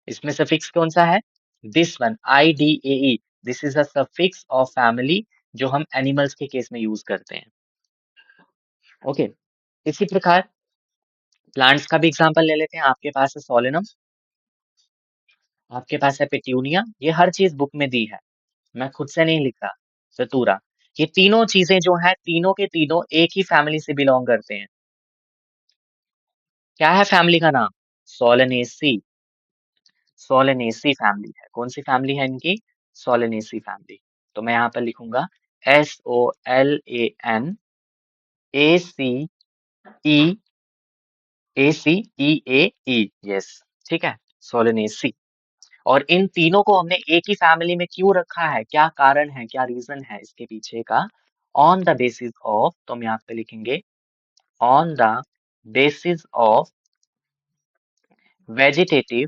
इसमें सफिक्स कौन सा है? This one IDAE। This is a suffix of family जो हम एनिमल्स के केस में यूज करते हैं। ओके। इसी प्रकार प्लांट्स का भी एग्जांपल ले लेते हैं। आपके पास है सोलेनम, आपके पास है पेट्यूनिया। ये हर चीज बुक में दी है, मैं खुद से नहीं लिख रहा। चतुरा। ये तीनों चीजें जो है तीनों के तीनों एक ही फैमिली से बिलोंग करते हैं। क्या है फैमिली का नाम? सोलेनेसी। सोलेनेसी फैमिली है। कौन सी फैमिली है इनकी? Solanaceae family. तो मैं यहाँ पर लिखूंगा SOLANEACEACEAE। यस। ठीक है। सोलेनेसी। और इन तीनों को हमने एक ही फैमिली में क्यों रखा है? क्या कारण है, क्या रीजन है इसके पीछे का? ऑन द बेसिस ऑफ, तो हम यहाँ पे लिखेंगे on the basis of vegetative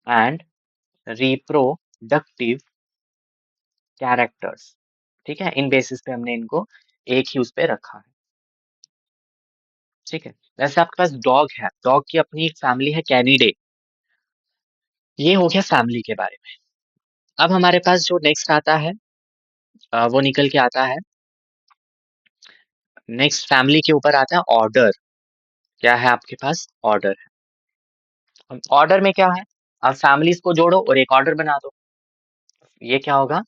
and reproductive characters. ठीक है। इन बेसिस पे हमने इनको एक ही उस पे रखा है। ठीक है। वैसे आपके पास डॉग है, डॉग की अपनी एक फैमिली है कैनिडे। ये हो गया फैमिली के बारे में। अब हमारे पास जो नेक्स्ट आता है वो निकल के आता है नेक्स्ट फैमिली के ऊपर आता है ऑर्डर। क्या है आपके पास? ऑर्डर है। ऑर्डर में क्या है? आप फैमिलीज को जोड़ो और एक ऑर्डर बना दो। ये क्या होगा?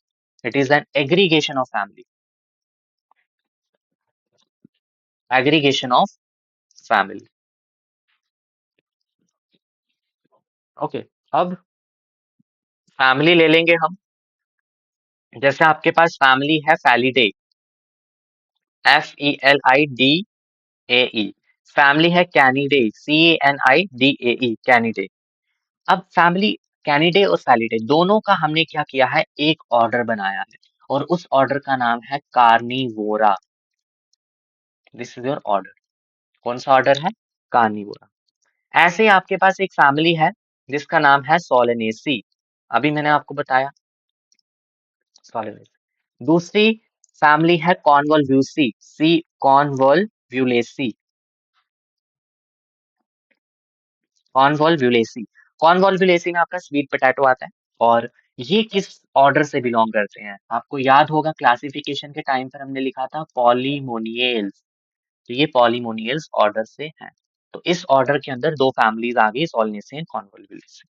It is an aggregation of family. Aggregation of family. Okay. अब फैमिली ले लेंगे हम। जैसे आपके पास फैमिली है फैलिडे, FELIDAE। फैमिली है कैनिडे, CANIDAE, कैनिडे। अब फैमिली कैनिडे और फैलिडे दोनों का हमने क्या किया है? एक ऑर्डर बनाया है और उस ऑर्डर का नाम है Carnivora. This is your order. कौन सा ऑर्डर है? कार्निवोरा। ऐसे ही आपके पास एक फैमिली है जिसका नाम है सोलेनेसी। अभी मैंने आपको बताया सोलेनेसी। दूसरी फैमिली है कॉन्वोल्व्यूसी, सी कॉन्वोल्व्यूलेसी। कॉन्वोल्व्यूलेसी। कॉन्वोल्व्यूलेसी में आपका स्वीट पोटैटो आता है। और ये किस ऑर्डर से बिलोंग करते हैं? आपको याद होगा क्लासिफिकेशन के टाइम पर हमने लिखा था पॉलीमोनियल्स। तो ये पॉलीमोनियल्स ऑर्डर से हैं। तो इस ऑर्डर के अंदर दो फैमिलीज आ गई, सोलनेसी एंड कॉन्वोल्व्यूलेसी।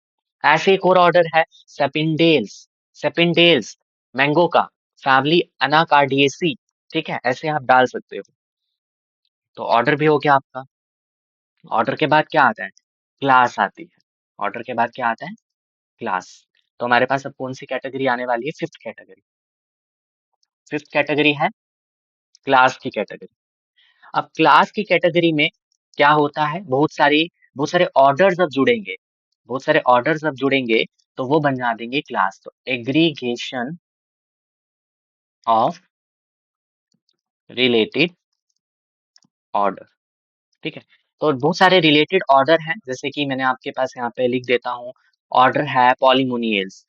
ऐसे एक और ऑर्डर है सेपिनडेल्स। सेपिनडेल्स मैंगो का, फैमिली अनाकार्डियेसी। ठीक है, ऐसे आप डाल सकते हो। तो ऑर्डर भी हो गया आपका। ऑर्डर के बाद क्या आता है? क्लास आती है। ऑर्डर के बाद क्या आता है? क्लास। तो हमारे पास अब कौन सी कैटेगरी आने वाली है? Fifth category. फिफ्थ कैटेगरी है क्लास की कैटेगरी। अब क्लास की कैटेगरी में क्या होता है? बहुत सारे ऑर्डर्स अब जुड़ेंगे। बहुत सारे ऑर्डर्स अब जुड़ेंगे तो वो बना देंगे क्लास। तो एग्रीगेशन ऑफ रिलेटेड ऑर्डर। ठीक है। तो बहुत सारे रिलेटेड ऑर्डर हैं, जैसे कि मैंने आपके पास यहाँ पे लिख देता हूँ। ऑर्डर है पॉलीमोनियल्स।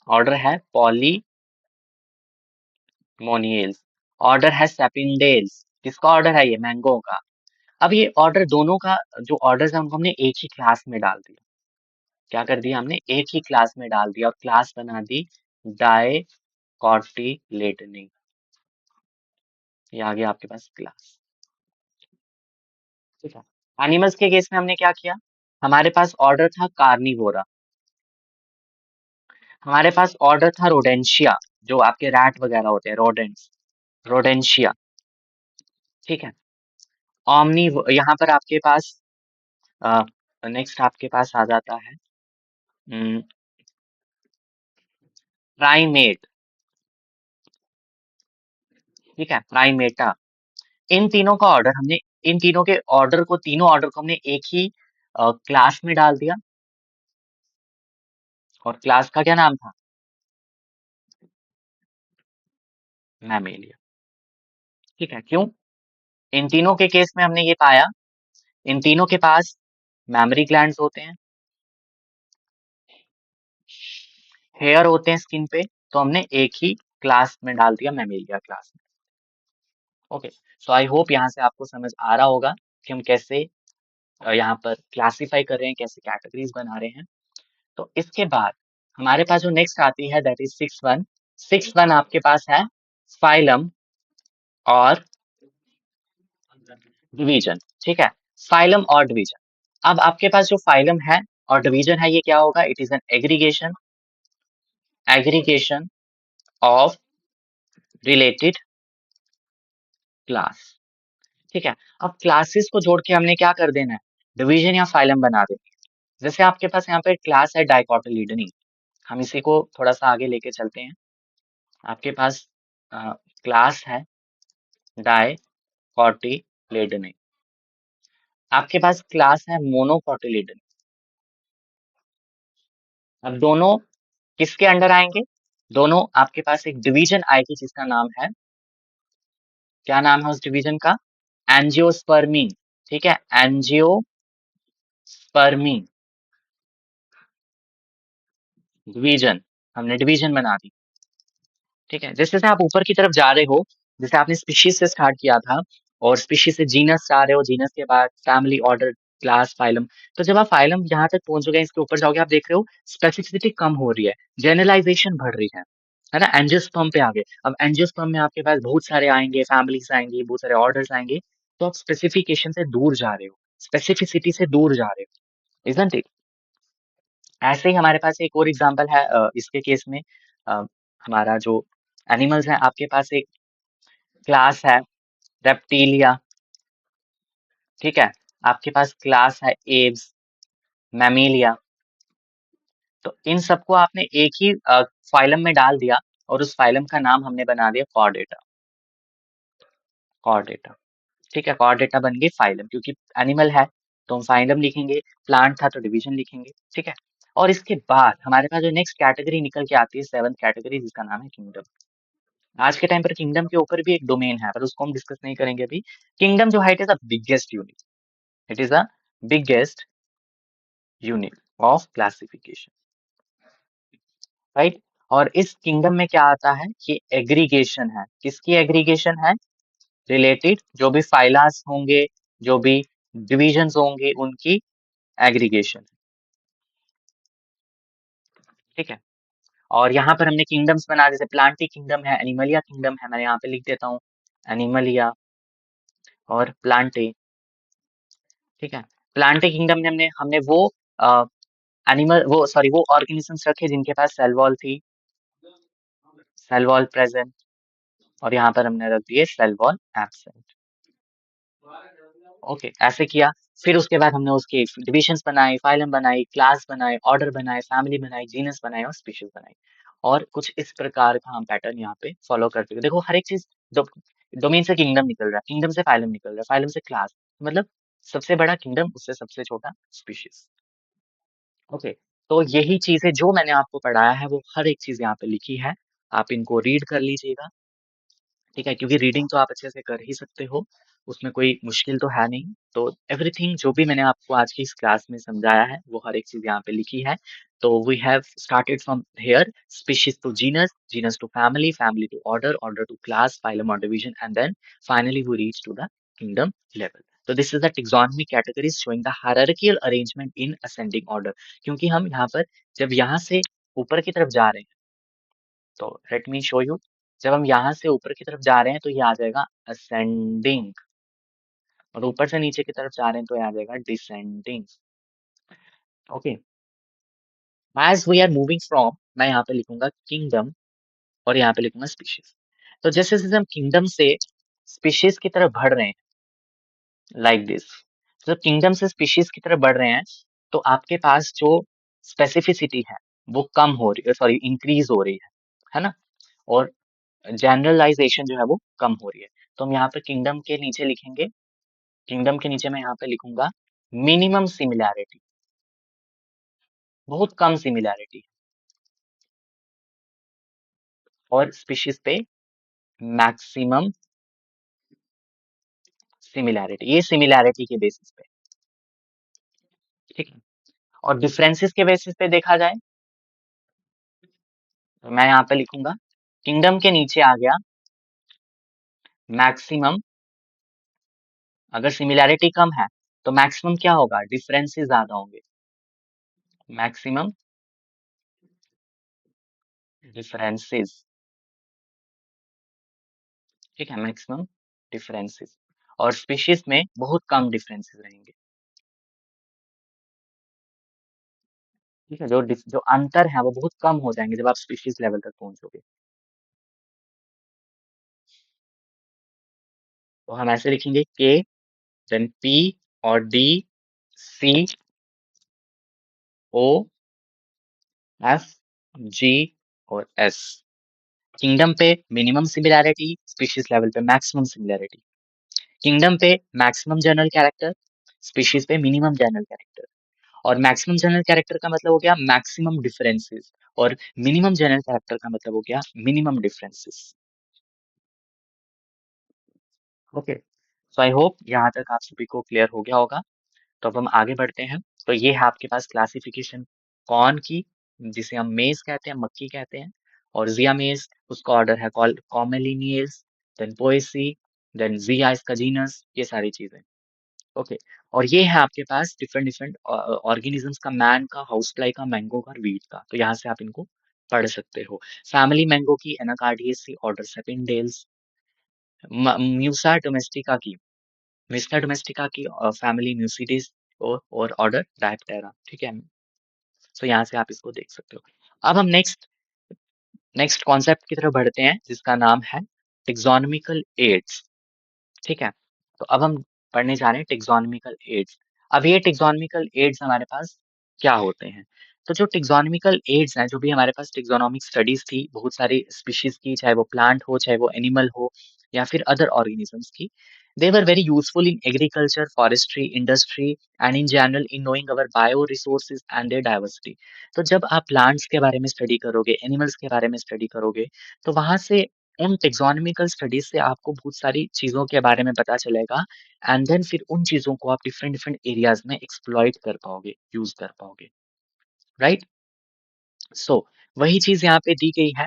ऑर्डर है पॉलीमोनियल्स। ऑर्डर है सेपिनडेल्स। किसका ऑर्डर है? ये मैंगो का। अब ये ऑर्डर दोनों का जो ऑर्डर्स है उनको हमने एक ही क्लास में डाल दिया। क्या कर दिया हमने? एक ही क्लास में डाल दिया और क्लास बना दी डायकोटिलेडनिंग। ये आ गया आपके पास क्लास। ठीक है। एनिमल्स के केस में हमने क्या किया? हमारे पास ऑर्डर था कार्निवोरा। हमारे पास ऑर्डर था रोडेंशिया, जो आपके रैट वगैरह होते हैं, रोडेंट्स। रोडेंशिया। ठीक है। ओमनी यहाँ पर आपके पास नेक्स्ट आपके पास आ जाता है प्राइमेट। ठीक है, प्राइमेटा। इन तीनों का ऑर्डर हमने इन तीनों के ऑर्डर को तीनों ऑर्डर को हमने एक ही क्लास में डाल दिया। और क्लास का क्या नाम था? मैमेलिया। ठीक है। क्यों? इन तीनों के केस में हमने ये पाया, इन तीनों के पास मैमरी ग्लैंड्स होते हैं, हेयर होते हैं स्किन पे। तो हमने एक ही क्लास में डाल दिया, मैमेलिया क्लास में। ओके। सो आई होप यहाँ से आपको समझ आ रहा होगा कि हम कैसे यहाँ पर क्लासिफाई कर रहे हैं, कैसे कैटेगरीज बना रहे हैं। तो इसके बाद हमारे पास जो नेक्स्ट आती है that is six one. Six one आपके पास है फाइलम और डिवीजन। ठीक है। फाइलम और डिवीजन। अब आपके पास जो फाइलम है और डिवीजन है, ये क्या होगा? It is an aggregation of related class. ठीक है। अब क्लासेस को जोड़ के हमने क्या कर देना है? डिवीजन या फाइलम बना देनी है। जैसे आपके पास यहाँ पे क्लास है डाइकोटिलीडनी। हम इसी को थोड़ा सा आगे लेके चलते हैं। आपके पास क्लास है डाइकोटिलीडनी। आपके पास क्लास है मोनोकोटिलीडनी। अब दोनों किसके अंडर आएंगे? दोनों आपके पास एक डिवीजन आएगी जिसका नाम है, क्या नाम है उस डिवीजन का? एंजियोस्पर्मी। ठीक है, एंजियोस्पर्मी डिवीजन। हमने डिवीजन बना दी। ठीक है। जैसे जैसे आप ऊपर की तरफ जा रहे हो, जैसे आपने स्पीशीज से स्टार्ट किया था और स्पीशीज से जीनस जा रहे हो, जीनस के बाद फैमिली, ऑर्डर, क्लास, फाइलम। तो जब आप फाइलम यहाँ तक पहुंच गए, इसके ऊपर जाओगे, आप देख रहे हो स्पेसिफिसिटी कम हो रही है, जनरलाइजेशन बढ़ रही है। है ना, एंजियोस्पर्म पे आ गए। अब एंजियोस्पर्म में आपके पास बहुत सारे आएंगे, फैमिलीज आएंगी, बहुत सारे ऑर्डर्स आएंगे, तो आप स्पेसिफिकेशन से दूर जा रहे हो, स्पेसिफिसिटी से दूर जा रहे हो, इजंट इट? ऐसे ही हमारे पास एक और एग्जांपल है इसके केस में। अ, हमारा जो एनिमल्स है, आपके पास एक क्लास है रेप्टिलिया, ठीक है, आपके पास क्लास है एव्स, मैमीलिया। तो इन सबको आपने एक ही फाइलम में डाल दिया, और उस फाइलम का नाम हमने बना दिया कॉर्डेटा। कॉर्डेटा, ठीक है, कॉर्डेटा बन गई फाइलम, क्योंकि एनिमल है तो हम फाइलम लिखेंगे, प्लांट था तो डिवीजन लिखेंगे, ठीक है। और इसके बाद हमारे पास जो नेक्स्ट कैटेगरी निकल के आती है, सेवंथ कैटेगरी, जिसका नाम है किंगडम। आज के टाइम पर किंगडम के ऊपर भी एक डोमेन है, पर उसको हम डिस्कस नहीं करेंगे अभी। किंगडम जो है, it is the biggest unit, it is the biggest unit of classification, right. और इस किंगडम में क्या आता है, ये एग्रीगेशन है, किसकी एग्रीगेशन है, रिलेटेड जो भी फाइलास होंगे, जो भी डिविजन्स होंगे, उनकी एग्रीगेशन, ठीक है। और यहाँ पर हमने किंगडम्स बना, जैसे प्लांटी किंगडम है, एनिमलिया किंगडम है, मैं यहाँ पे लिख देता हूँ एनिमलिया और प्लांटे, ठीक है। प्लांटे किंगडम में हमने हमने वो एनिमल, वो सॉरी, वो ऑर्गेनिजम्स रखे जिनके पास सेल वॉल थी, सेल वॉल प्रेजेंट, और यहाँ पर हमने रख दिए सेल वॉल एब्सेंट। ओके, ऐसे किया। फिर उसके बाद हमने उसके डिविजन्स बनाए, फाइलम बनाई, क्लास बनाए, ऑर्डर बनाए, फैमिली बनाई, जीनस बनाए और स्पीशीज बनाई। और कुछ इस प्रकार का हम पैटर्न यहाँ पे फॉलो करते हुए, देखो हर एक चीज, डोमेन से किंगडम निकल रहा है, किंगडम से फाइलम निकल रहा है, फाइलम से क्लास, मतलब सबसे बड़ा किंगडम, उससे सबसे छोटा स्पीशीज। ओके, तो यही चीजें जो मैंने आपको पढ़ाया है, वो हर एक चीज यहाँ पे लिखी है, आप इनको रीड कर लीजिएगा, ठीक है, क्योंकि रीडिंग तो आप अच्छे से कर ही सकते हो, उसमें कोई मुश्किल तो है नहीं। तो एवरीथिंग जो भी मैंने आपको आज की इस क्लास में समझाया है, वो हर एक चीज यहाँ पे लिखी है। तो we have started from here, species to genus, genus to family, family to order, order to class, phylum और division, and then finally we reach to the kingdom level. तो this is the taxonomy categories showing the hierarchical arrangement in ascending order. क्योंकि हम यहाँ पर जब यहाँ से ऊपर की तरफ जा रहे हैं, तो लेट मी शो यू, जब हम यहाँ से ऊपर की तरफ जा रहे हैं तो ये आ जाएगा असेंडिंग, और ऊपर से नीचे की तरफ जा रहे हैं तो ये आ जाएगा descending. Okay, as we are moving from, मैं यहाँ पे लिखूंगा किंगडम और यहाँ पे लिखूंगा स्पीशीज। तो जैसे जैसे हम किंगडम से स्पीशीज की तरफ बढ़ रहे हैं, लाइक दिस, जब किंगडम से स्पीशीज की तरफ बढ़ रहे हैं, तो आपके पास जो स्पेसिफिसिटी है वो कम हो रही है, सॉरी इंक्रीज हो रही है ना, और जनरलाइजेशन जो है वो कम हो रही है। तो हम यहाँ पे किंगडम के नीचे लिखेंगे, किंगडम के नीचे मैं यहाँ पे लिखूंगा मिनिमम सिमिलैरिटी, बहुत कम सिमिलैरिटी, और स्पीशीज पे मैक्सिमम सिमिलैरिटी, ये सिमिलैरिटी के बेसिस पे, ठीक है। और डिफरेंसेस के बेसिस पे देखा जाए, तो मैं यहाँ पे लिखूंगा किंगडम के नीचे आ गया मैक्सिमम, अगर सिमिलैरिटी कम है तो मैक्सिमम क्या होगा, डिफरेंसेस ज्यादा होंगे, मैक्सिमम डिफरेंसेस, ठीक है, मैक्सिमम डिफरेंसेस। और स्पीशीज में बहुत कम डिफरेंसेस रहेंगे, ठीक है, जो अंतर है वो बहुत कम हो जाएंगे जब आप स्पीशीज लेवल तक पहुंचोगे। तो हम ऐसे लिखेंगे के, देन पी और डी, सी, ओ, एफ, जी और एस। किंगडम पे मिनिमम सिमिलैरिटी, स्पीशीज लेवल पे मैक्सिमम सिमिलैरिटी। किंगडम पे मैक्सिमम जनरल कैरेक्टर, स्पीशीज पे मिनिमम जनरल कैरेक्टर। और मैक्सिमम जनरल कैरेक्टर का मतलब हो गया मैक्सिमम डिफरेंसेस, और मिनिमम जनरल कैरेक्टर का मतलब हो गया minimum differences. Okay, so I hope यहाँ तक आप सभी को क्लियर हो गया होगा। तो अब हम आगे बढ़ते हैं। तो ये है आपके पास क्लासिफिकेशन कॉर्न की, जिसे हम मेज कहते हैं, मक्की कहते हैं, और जिया मेज, उसका ऑर्डर है कॉमेलिनियस, देन पोएसी, देन जिया इसका जीनस, ये सारी चीजें। ओके, और ये है आपके पास डिफरेंट डिफरेंट ऑर्गेनिजम्स का, मैन का, हाउस फ्लाई का, मैंगो का और वीट का। तो यहाँ से आप इनको पढ़ सकते हो। फैमिली मैंगो की एनाकार्डियेसी ऑर्डर सेपिनडेल्स, म्यूसा डोमेस्टिका की मिस्टर डोमेस्टिका की फैमिली म्यूसिडिस और ऑर्डर डायप्टेरा, ठीक है। सो यहाँ से आप इसको देख सकते हो। अब हम नेक्स्ट नेक्स्ट कॉन्सेप्ट की तरफ बढ़ते हैं जिसका नाम है टेक्सोनोमिकल एड्स, ठीक है। तो अब हम पढ़ने जा रहे हैं टेक्सोनोमिकल एड्स। अब ये टेक्सोनोमिकल एड्स हमारे पास क्या होते हैं? तो जो टेक्सोनोमिकल एड्स हैं, जो भी हमारे पास टेक्सोनोमिक स्टडीज थी बहुत सारी स्पीशीज की, चाहे वो प्लांट हो, चाहे वो एनिमल हो या फिर अदर ऑर्गेनिजम्स की, they were very useful in agriculture, forestry, industry and in general in knowing our bio resources and their diversity. तो जब आप प्लांट्स के बारे में स्टडी करोगे, एनिमल्स के बारे में स्टडी करोगे, तो वहां से उन टेक्सोनोमिकल स्टडीज से आपको बहुत सारी चीज़ों के बारे में पता चलेगा एंड देन फिर उन चीज़ों को आप डिफरेंट डिफरेंट एरियाज में एक्सप्लॉइट कर पाओगे, यूज़ कर पाओगे, राइट? सो वही चीज़ यहाँ पे दी गई है।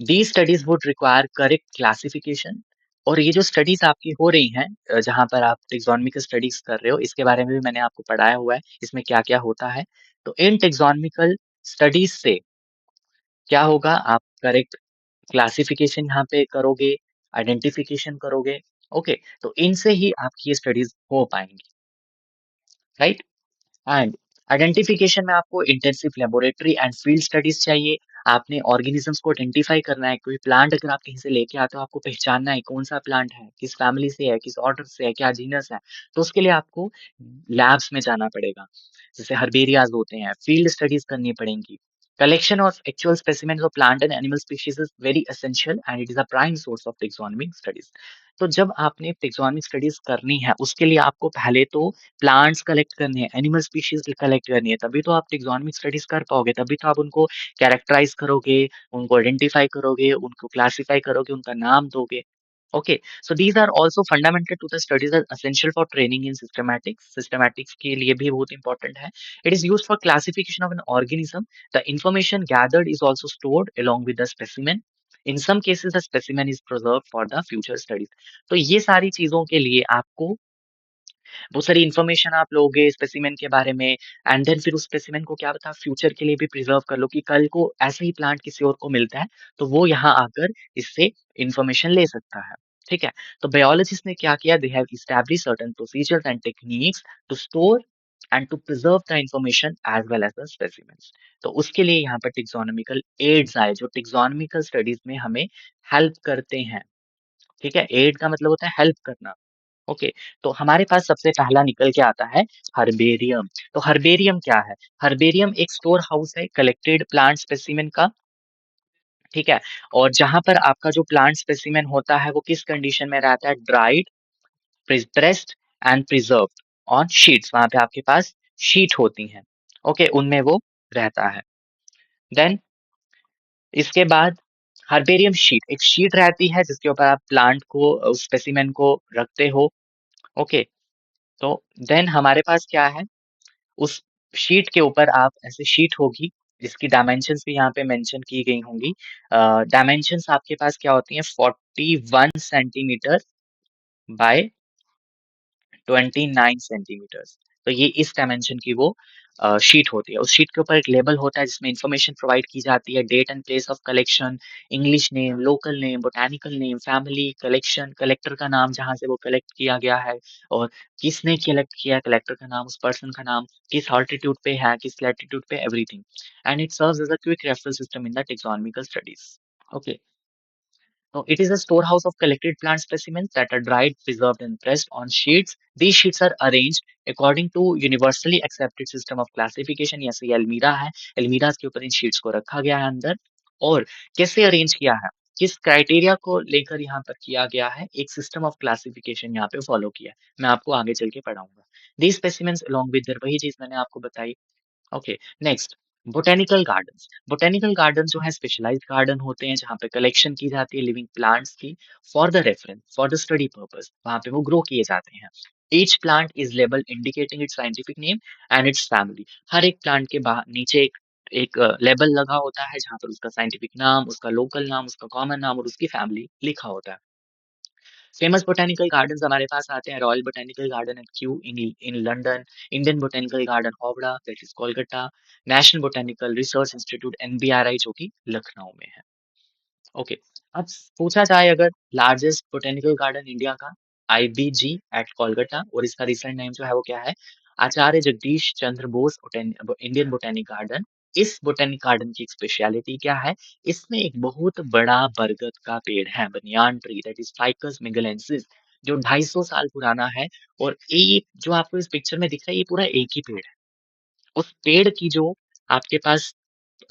These studies would require correct classification. और ये जो स्टडीज आपकी हो रही हैं, जहाँ पर आप टेक्सोनोमिकल स्टडीज कर रहे हो, इसके बारे में भी मैंने आपको पढ़ाया हुआ है, इसमें क्या-क्या होता है। तो इन टेक्सोनोमिकल स्टडीज से क्या होगा, आप करेक्ट क्लासिफिकेशन यहाँ पे करोगे, आइडेंटिफिकेशन करोगे, ओके? तो इनसे ही आपकी ये स्टडीज़ हो पाएँगी, राइट? एंड आइडेंटिफिकेशन में आपको intensive laboratory and field studies चाहिए। आपने ऑर्गेनिजम्स को आइडेंटिफाई करना है। कोई प्लांट अगर आप कहीं से लेके आते हो, आपको पहचानना है कौन सा प्लांट है, किस फैमिली से है, किस ऑर्डर से है, क्या जीनस है। तो उसके लिए आपको लैब्स में जाना पड़ेगा, जैसे हर्बेरियाज होते हैं, फील्ड स्टडीज करनी पड़ेंगी। Collection of actual specimens of plant and animal species is very essential and it is a prime source of taxonomic studies. तो जब आपने टेक्सोनोमिक स्टडीज करनी है, उसके लिए आपको पहले तो प्लांट्स कलेक्ट करने हैं, एनिमल स्पीशीज कलेक्ट करनी है, तभी तो आप टेक्सोनोमिक स्टडीज कर पाओगे, तभी तो आप उनको कैरेक्टराइज करोगे, उनको आइडेंटिफाई करोगे, उनको क्लासिफाई करोगे, उनका नाम दोगे। Okay, so these are also fundamental to the studies are essential for training in systematics. Systematics के लिए भी बहुत important है. It is used for classification of an organism. The information gathered is also stored along with the specimen. In some cases, the specimen is preserved for the future studies. तो ये सारी चीजों के लिए आपको बहुत सारी इन्फॉर्मेशन आप लोगे स्पेसिमेन के बारे में एंड देन फिर उस स्पेसिमेन को क्या पता फ्यूचर के लिए भी प्रिजर्व कर लो कि कल को ऐसा ही प्लांट किसी और को मिलता है तो वो यहाँ आकर इससे इन्फॉर्मेशन ले सकता है। ठीक है, तो बायोलॉजिस्ट ने क्या किया, they have establish certain procedures and techniques to store and to preserve the information as well as the specimens. तो उसके लिए यहाँ पर टेक्सोनोमिकल एड्स आए जो टेक्सोनोमिकल स्टडीज में हमें हेल्प करते हैं। ठीक है, एड का मतलब होता है हेल्प करना। ओके, तो हमारे पास सबसे पहला निकल के आता है हर्बेरियम। तो हर्बेरियम क्या है? हर्बेरियम एक स्टोर हाउस है कलेक्टेड प्लांट स्पेसिमेन का, ठीक है? और जहाँ पर आपका जो प्लांट स्पेसिमेन होता है वो किस कंडीशन में रहता है? Dried, pressed and preserved on sheets. वहाँ पे आपके पास शीट होती हैं, ओके, उनमें वो रहता है। देन इसके बाद हर्बेरियम शीट, एक शीट रहती है जिसके ऊपर आप प्लांट को स्पेसिमेन को रखते हो, ओके। तो देन हमारे पास क्या है, उस शीट के ऊपर आप ऐसे शीट होगी जिसकी डायमेंशंस भी यहाँ पे मेंशन की गई होंगी। डायमेंशंस आपके पास क्या होती हैं, 41 सेंटीमीटर बाय 29 सेंटीमीटर्स। तो ये इस डायमेंशन की वो शीट होती है। उस शीट के ऊपर एक लेबल होता है जिसमें इन्फॉर्मेशन प्रोवाइड की जाती है, date and place of collection, English name, local name, botanical name, family, collection, collector का नाम जहाँ से वो कलेक्ट किया गया है और किसने कलेक्ट किया है, कलेक्टर का नाम, उस पर्सन का नाम, किस ऑल्टीट्यूड पे है, किस लैटिट्यूड पे, everything. And it serves as a quick referral system in the taxonomical studies. Okay, no, it is a storehouse of collected plant specimens that are dried, preserved, and pressed on sheets. These sheets are arranged according to universally accepted system of classification. जैसे ये अलमीरा है, अलमीरा के ऊपर इन शीट्स को रखा गया है अंदर। और कैसे अरेंज किया है, किस क्राइटेरिया को लेकर यहाँ पर किया गया है, एक सिस्टम ऑफ क्लासिफिकेशन यहाँ पे फॉलो किया है। मैं आपको आगे चल के पढ़ाऊंगा। These specimens along with their, वही चीज मैंने आपको बताई। Okay, next botanical gardens. Botanical garden जो है स्पेशलाइज्ड गार्डन होते हैं जहाँ पे कलेक्शन की जाती है लिविंग प्लांट्स की for the reference, for the study purpose, वहाँ पे वो ग्रो किए जाते हैं। Each plant is label indicating its scientific name and its family. हर एक प्लांट के बाहर नीचे एक एक लेबल लगा होता है जहाँ पर उसका साइंटिफिक नाम, उसका लोकल नाम, उसका कॉमन नाम और उसकी फैमिली लिखा होता है। फेमस बोटेनिकल गार्डन्स हमारे पास आते हैं, royal botanical garden eight Q in in London, Indian botanical garden Howrah that is Kolkata, national botanical research institute NBRI जो कि लखनऊ में है। ओके, अब पूछा जाए अगर लार्जेस्ट बोटेनिकल गार्डन इंडिया का, आईबीजी एट कोलकाता, और इसका रिसेंट नेम जो है वो क्या है, आचार्य Jagdish Chandra Bose Indian botanic garden. इस बोटेनिक गार्डन की स्पेशलिटी क्या है, इसमें एक बहुत बड़ा बरगद का पेड़ है, banyan tree that is Ficus benghalensis, जो 250 साल पुराना है। और ये जो आपको इस पिक्चर में दिख रहा है, ये पूरा एक ही पेड़ है। उस पेड़ की जो आपके पास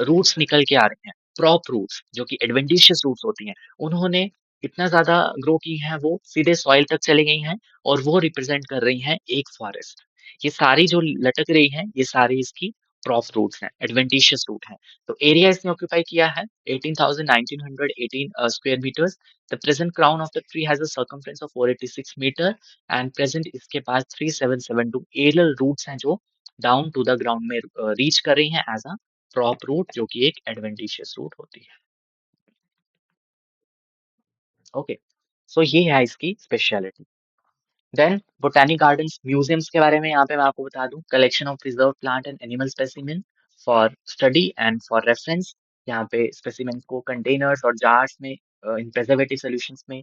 रूट्स निकल के आ रहे हैं, प्रॉप रूट्स जो कि एडवेंटिशियस रूट्स होती हैं, उन्होंने इतना ज़्यादा ग्रो की हैं, वो सीधे सॉइल तक चली गई हैं और वो रिप्रेजेंट कर रही हैं एक फॉरेस्ट। ये सारी जो लटक रही हैं, ये सारी इसकी प्रॉप रूट्स हैं, एडवेंटिशियस रूट हैं। तो एरिया इसने ऑक्यूपाई किया है 18,1918 square metres. The present crown of the tree has a circumference of 486 metre and present इसके पास 3772 एरियल रूट्स हैं जो डाउन टू द ग्राउंड में रीच कर रही हैं एज अ प्रॉप रूट, जो कि एक एडवेंटिशियस रूट होती है। ओके, सो ये है इसकी speciality. Then botanic gardens museums के बारे में यहाँ पे मैं आपको बता दूं, collection of preserve plant and animal specimen for study and for reference. यहाँ पे स्पेसिमेन को कंटेनर्स और जार्स में इन प्रिजर्वेटिव सॉल्यूशंस में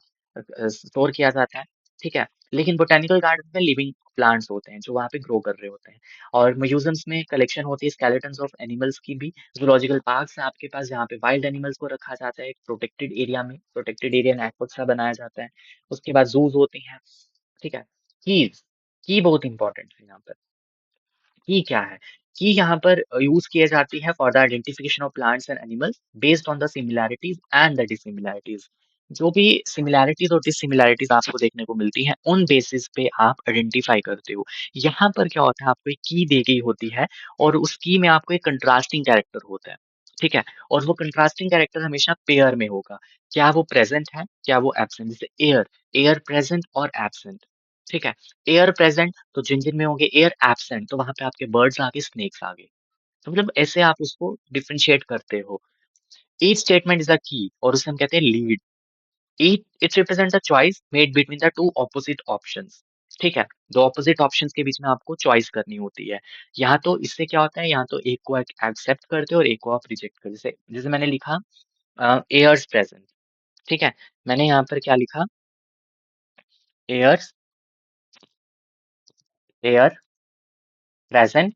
स्टोर किया जाता है, ठीक है। लेकिन बोटैनिकल गार्डन में लिविंग प्लांट्स होते हैं जो वहाँ पे ग्रो कर रहे होते हैं। और म्यूजियम्स में कलेक्शन होती है स्केलेटन्स ऑफ एनिमल्स की भी। जूलॉजिकल पार्क्स है आपके पास जहाँ पे वाइल्ड एनिमल्स को रखा जाता है एक प्रोटेक्टेड एरिया में, प्रोटेक्टेड एरिया नेटवर्क सा बनाया जाता है। उसके बाद जूस होती हैं, ठीक है। कीज, की बहुत इंपॉर्टेंट है यहाँ पर। की क्या है, की यहाँ पर यूज किए जाती है for the identification of plants and animals based on the similarities and the dissimilarities. जो भी सिमिलैरिटीज और डिसिमिलैरिटीज आपको देखने को मिलती हैं, उन बेसिस पे आप आइडेंटिफाई करते हो। यहाँ पर क्या होता है, आपको एक की दी गई होती है और उस की में आपको एक कंट्रास्टिंग कैरेक्टर होता है, ठीक है। और वो कंट्रास्टिंग कैरेक्टर हमेशा पेयर में होगा, क्या वो प्रेजेंट है क्या वो एब्सेंट। जैसे एयर, एयर प्रेजेंट और एब्सेंट, ठीक है। एयर प्रेजेंट तो जिन-जिन में होंगे, एयर एब्सेंट तो वहाँ पे आपके बर्ड्स आ गए, स्नेक्स आ गए। तो मतलब ऐसे आप उसको डिफरेंशिएट करते हो। ईच स्टेटमेंट इज़ अ की और उसे हम कहते हैं lead. Each it represents a choice made between the two opposite options, ठीक है। दो ऑपोजिट ऑप्शंस के बीच में आपको चॉइस करनी होती है। यहाँ तो इससे क्या होता है, यहाँ तो एक को एक्सेप्ट करते हो और एक को आप रिजेक्ट कर, जैसे जैसे मैंने लिखा एयर्स प्रेजेंट, ठीक है। मैंने यहाँ पर क्या लिखा, एयर्स, एयर प्रेजेंट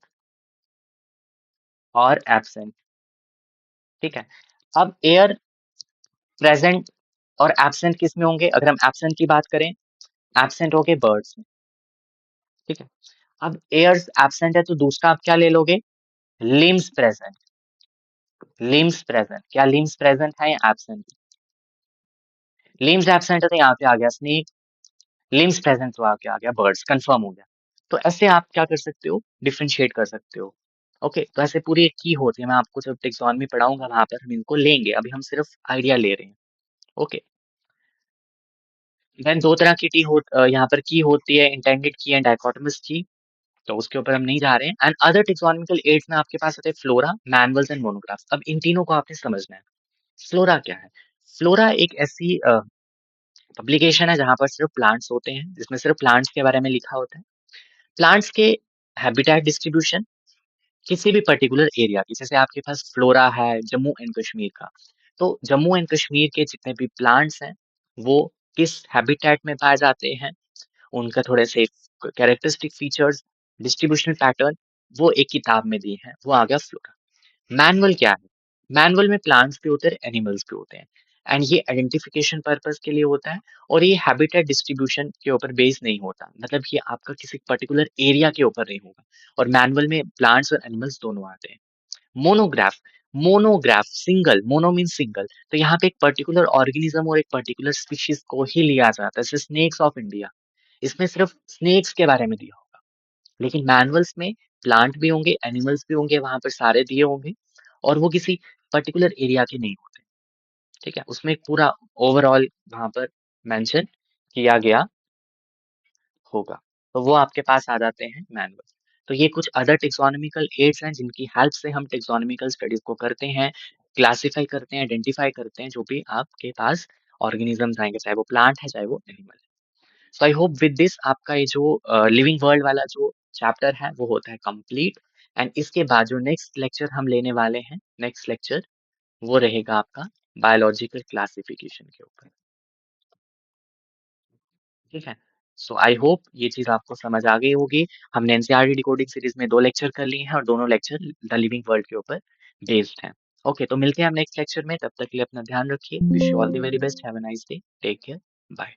और एब्सेंट, ठीक है। अब एयर प्रेजेंट और एब्सेंट किस में होंगे, अगर हम एब्सेंट की बात करें, एब्सेंट हो गए बर्ड्स में, ठीक है। अब एयर्स एब्सेंट है तो दूसरा आप क्या ले लोगे, लिम्स प्रेजेंट। लिम्स प्रेजेंट, क्या लिम्स प्रेजेंट है या एब्सेंट, लिम्स एब्सेंट है तो यहाँ पे आ गया स्नेक, लिम्स प्रेजेंट तो आके आ गया बर्ड्स, कंफर्म हो गया। तो ऐसे आप क्या कर सकते हो, डिफरेंशिएट कर सकते हो। ओके, तो ऐसे पूरी एक की होती है, मैं आपको जब टेक्सोनॉमी पढ़ाऊंगा वहां पर हम इनको लेंगे, अभी हम सिर्फ आइडिया ले रहे हैं। ओके, देन दो तरह की यहाँ पर की होती है, इंटेंडेड की एंड डाइकोटोमस की, तो उसके ऊपर हम नहीं जा रहे हैं। एंड अदर टेक्सोनॉमिकल एड्स में आपके पास आते हैं फ्लोरा, मैनुअल्स एंड मोनोग्राफ्स। अब इन तीनों को आपने समझना है। फ्लोरा क्या है, फ्लोरा एक ऐसी पब्लिकेशन है जहां पर सिर्फ प्लांट्स होते हैं, जिसमें सिर्फ प्लांट्स के बारे में लिखा होता है। प्लांट्स के हैबिटेट डिस्ट्रीब्यूशन किसी भी पर्टिकुलर एरिया की, जैसे आपके पास फ्लोरा है जम्मू एंड कश्मीर का, तो जम्मू एंड कश्मीर के जितने भी प्लांट्स हैं वो किस हैबिटेट में पाए जाते हैं, उनका थोड़े से कैरेक्टरिस्टिक फीचर्स, डिस्ट्रीब्यूशनल पैटर्न, वो एक किताब में दिए हैं, वो आ गया फ्लोरा। मैनुअल क्या है, मैनुअल में प्लांट्स भी होते हैं एनिमल्स भी होते हैं, एंड ये आइडेंटिफिकेशन पर्पस के लिए होता है। और ये हैबिटेट डिस्ट्रीब्यूशन के ऊपर बेस नहीं होता, मतलब ये आपका किसी पर्टिकुलर एरिया के ऊपर नहीं होगा। और मैनुअल में प्लांट्स और एनिमल्स दोनों आते हैं। Monograph, monograph single, mono mean single, तो यहाँ पे एक पर्टिकुलर ऑर्गेनिज्म और एक पर्टिकुलर स्पीशीज को ही लिया जाता है, जैसे स्नेक्स ऑफ इंडिया, इसमें सिर्फ स्नेक्स के बारे में दिया होगा। लेकिन मैनुअल्स में प्लांट भी होंगे, एनिमल्स भी होंगे, वहां पर सारे दिए होंगे, और वो किसी पर्टिकुलर एरिया के नहीं होते, ठीक है। उसमें एक पूरा ओवरऑल वहां पर मेंशन किया गया होगा, तो वो आपके पास आ जाते हैं मैनुअल। तो ये कुछ अदर टेक्सोनॉमिकल एड्स हैं जिनकी हेल्प से हम टेक्सोनॉमिकल स्टडीज को करते हैं, क्लासिफाई करते हैं, आइडेंटिफाई करते हैं जो भी आपके पास ऑर्गेनिजम्स आएंगे, चाहे वो प्लांट है चाहे वो एनिमल है। सो आई होप विद दिस आपका ये जो लिविंग वर्ल्ड वाला जो चैप्टर है वो होता है कंप्लीट। एंड इसके बाद जो नेक्स्ट लेक्चर हम लेने वाले हैं, नेक्स्ट लेक्चर वो रहेगा आपका बायोलॉजिकल क्लासिफिकेशन के ऊपर। ठीक है। सो आई होप ये चीज आपको समझ आ गई होगी। हमने एनसीईआरटी डिकोडिंग सीरीज में 2 लेक्चर कर लिए हैं और दोनों लेक्चर द लिविंग वर्ल्ड के ऊपर बेस्ड हैं। ओके, तो मिलते हैं हम नेक्स्ट लेक्चर में। तब तक के लिए अपना ध्यान रखिए। Wish you all the very best. Have a nice day. Take care. Bye.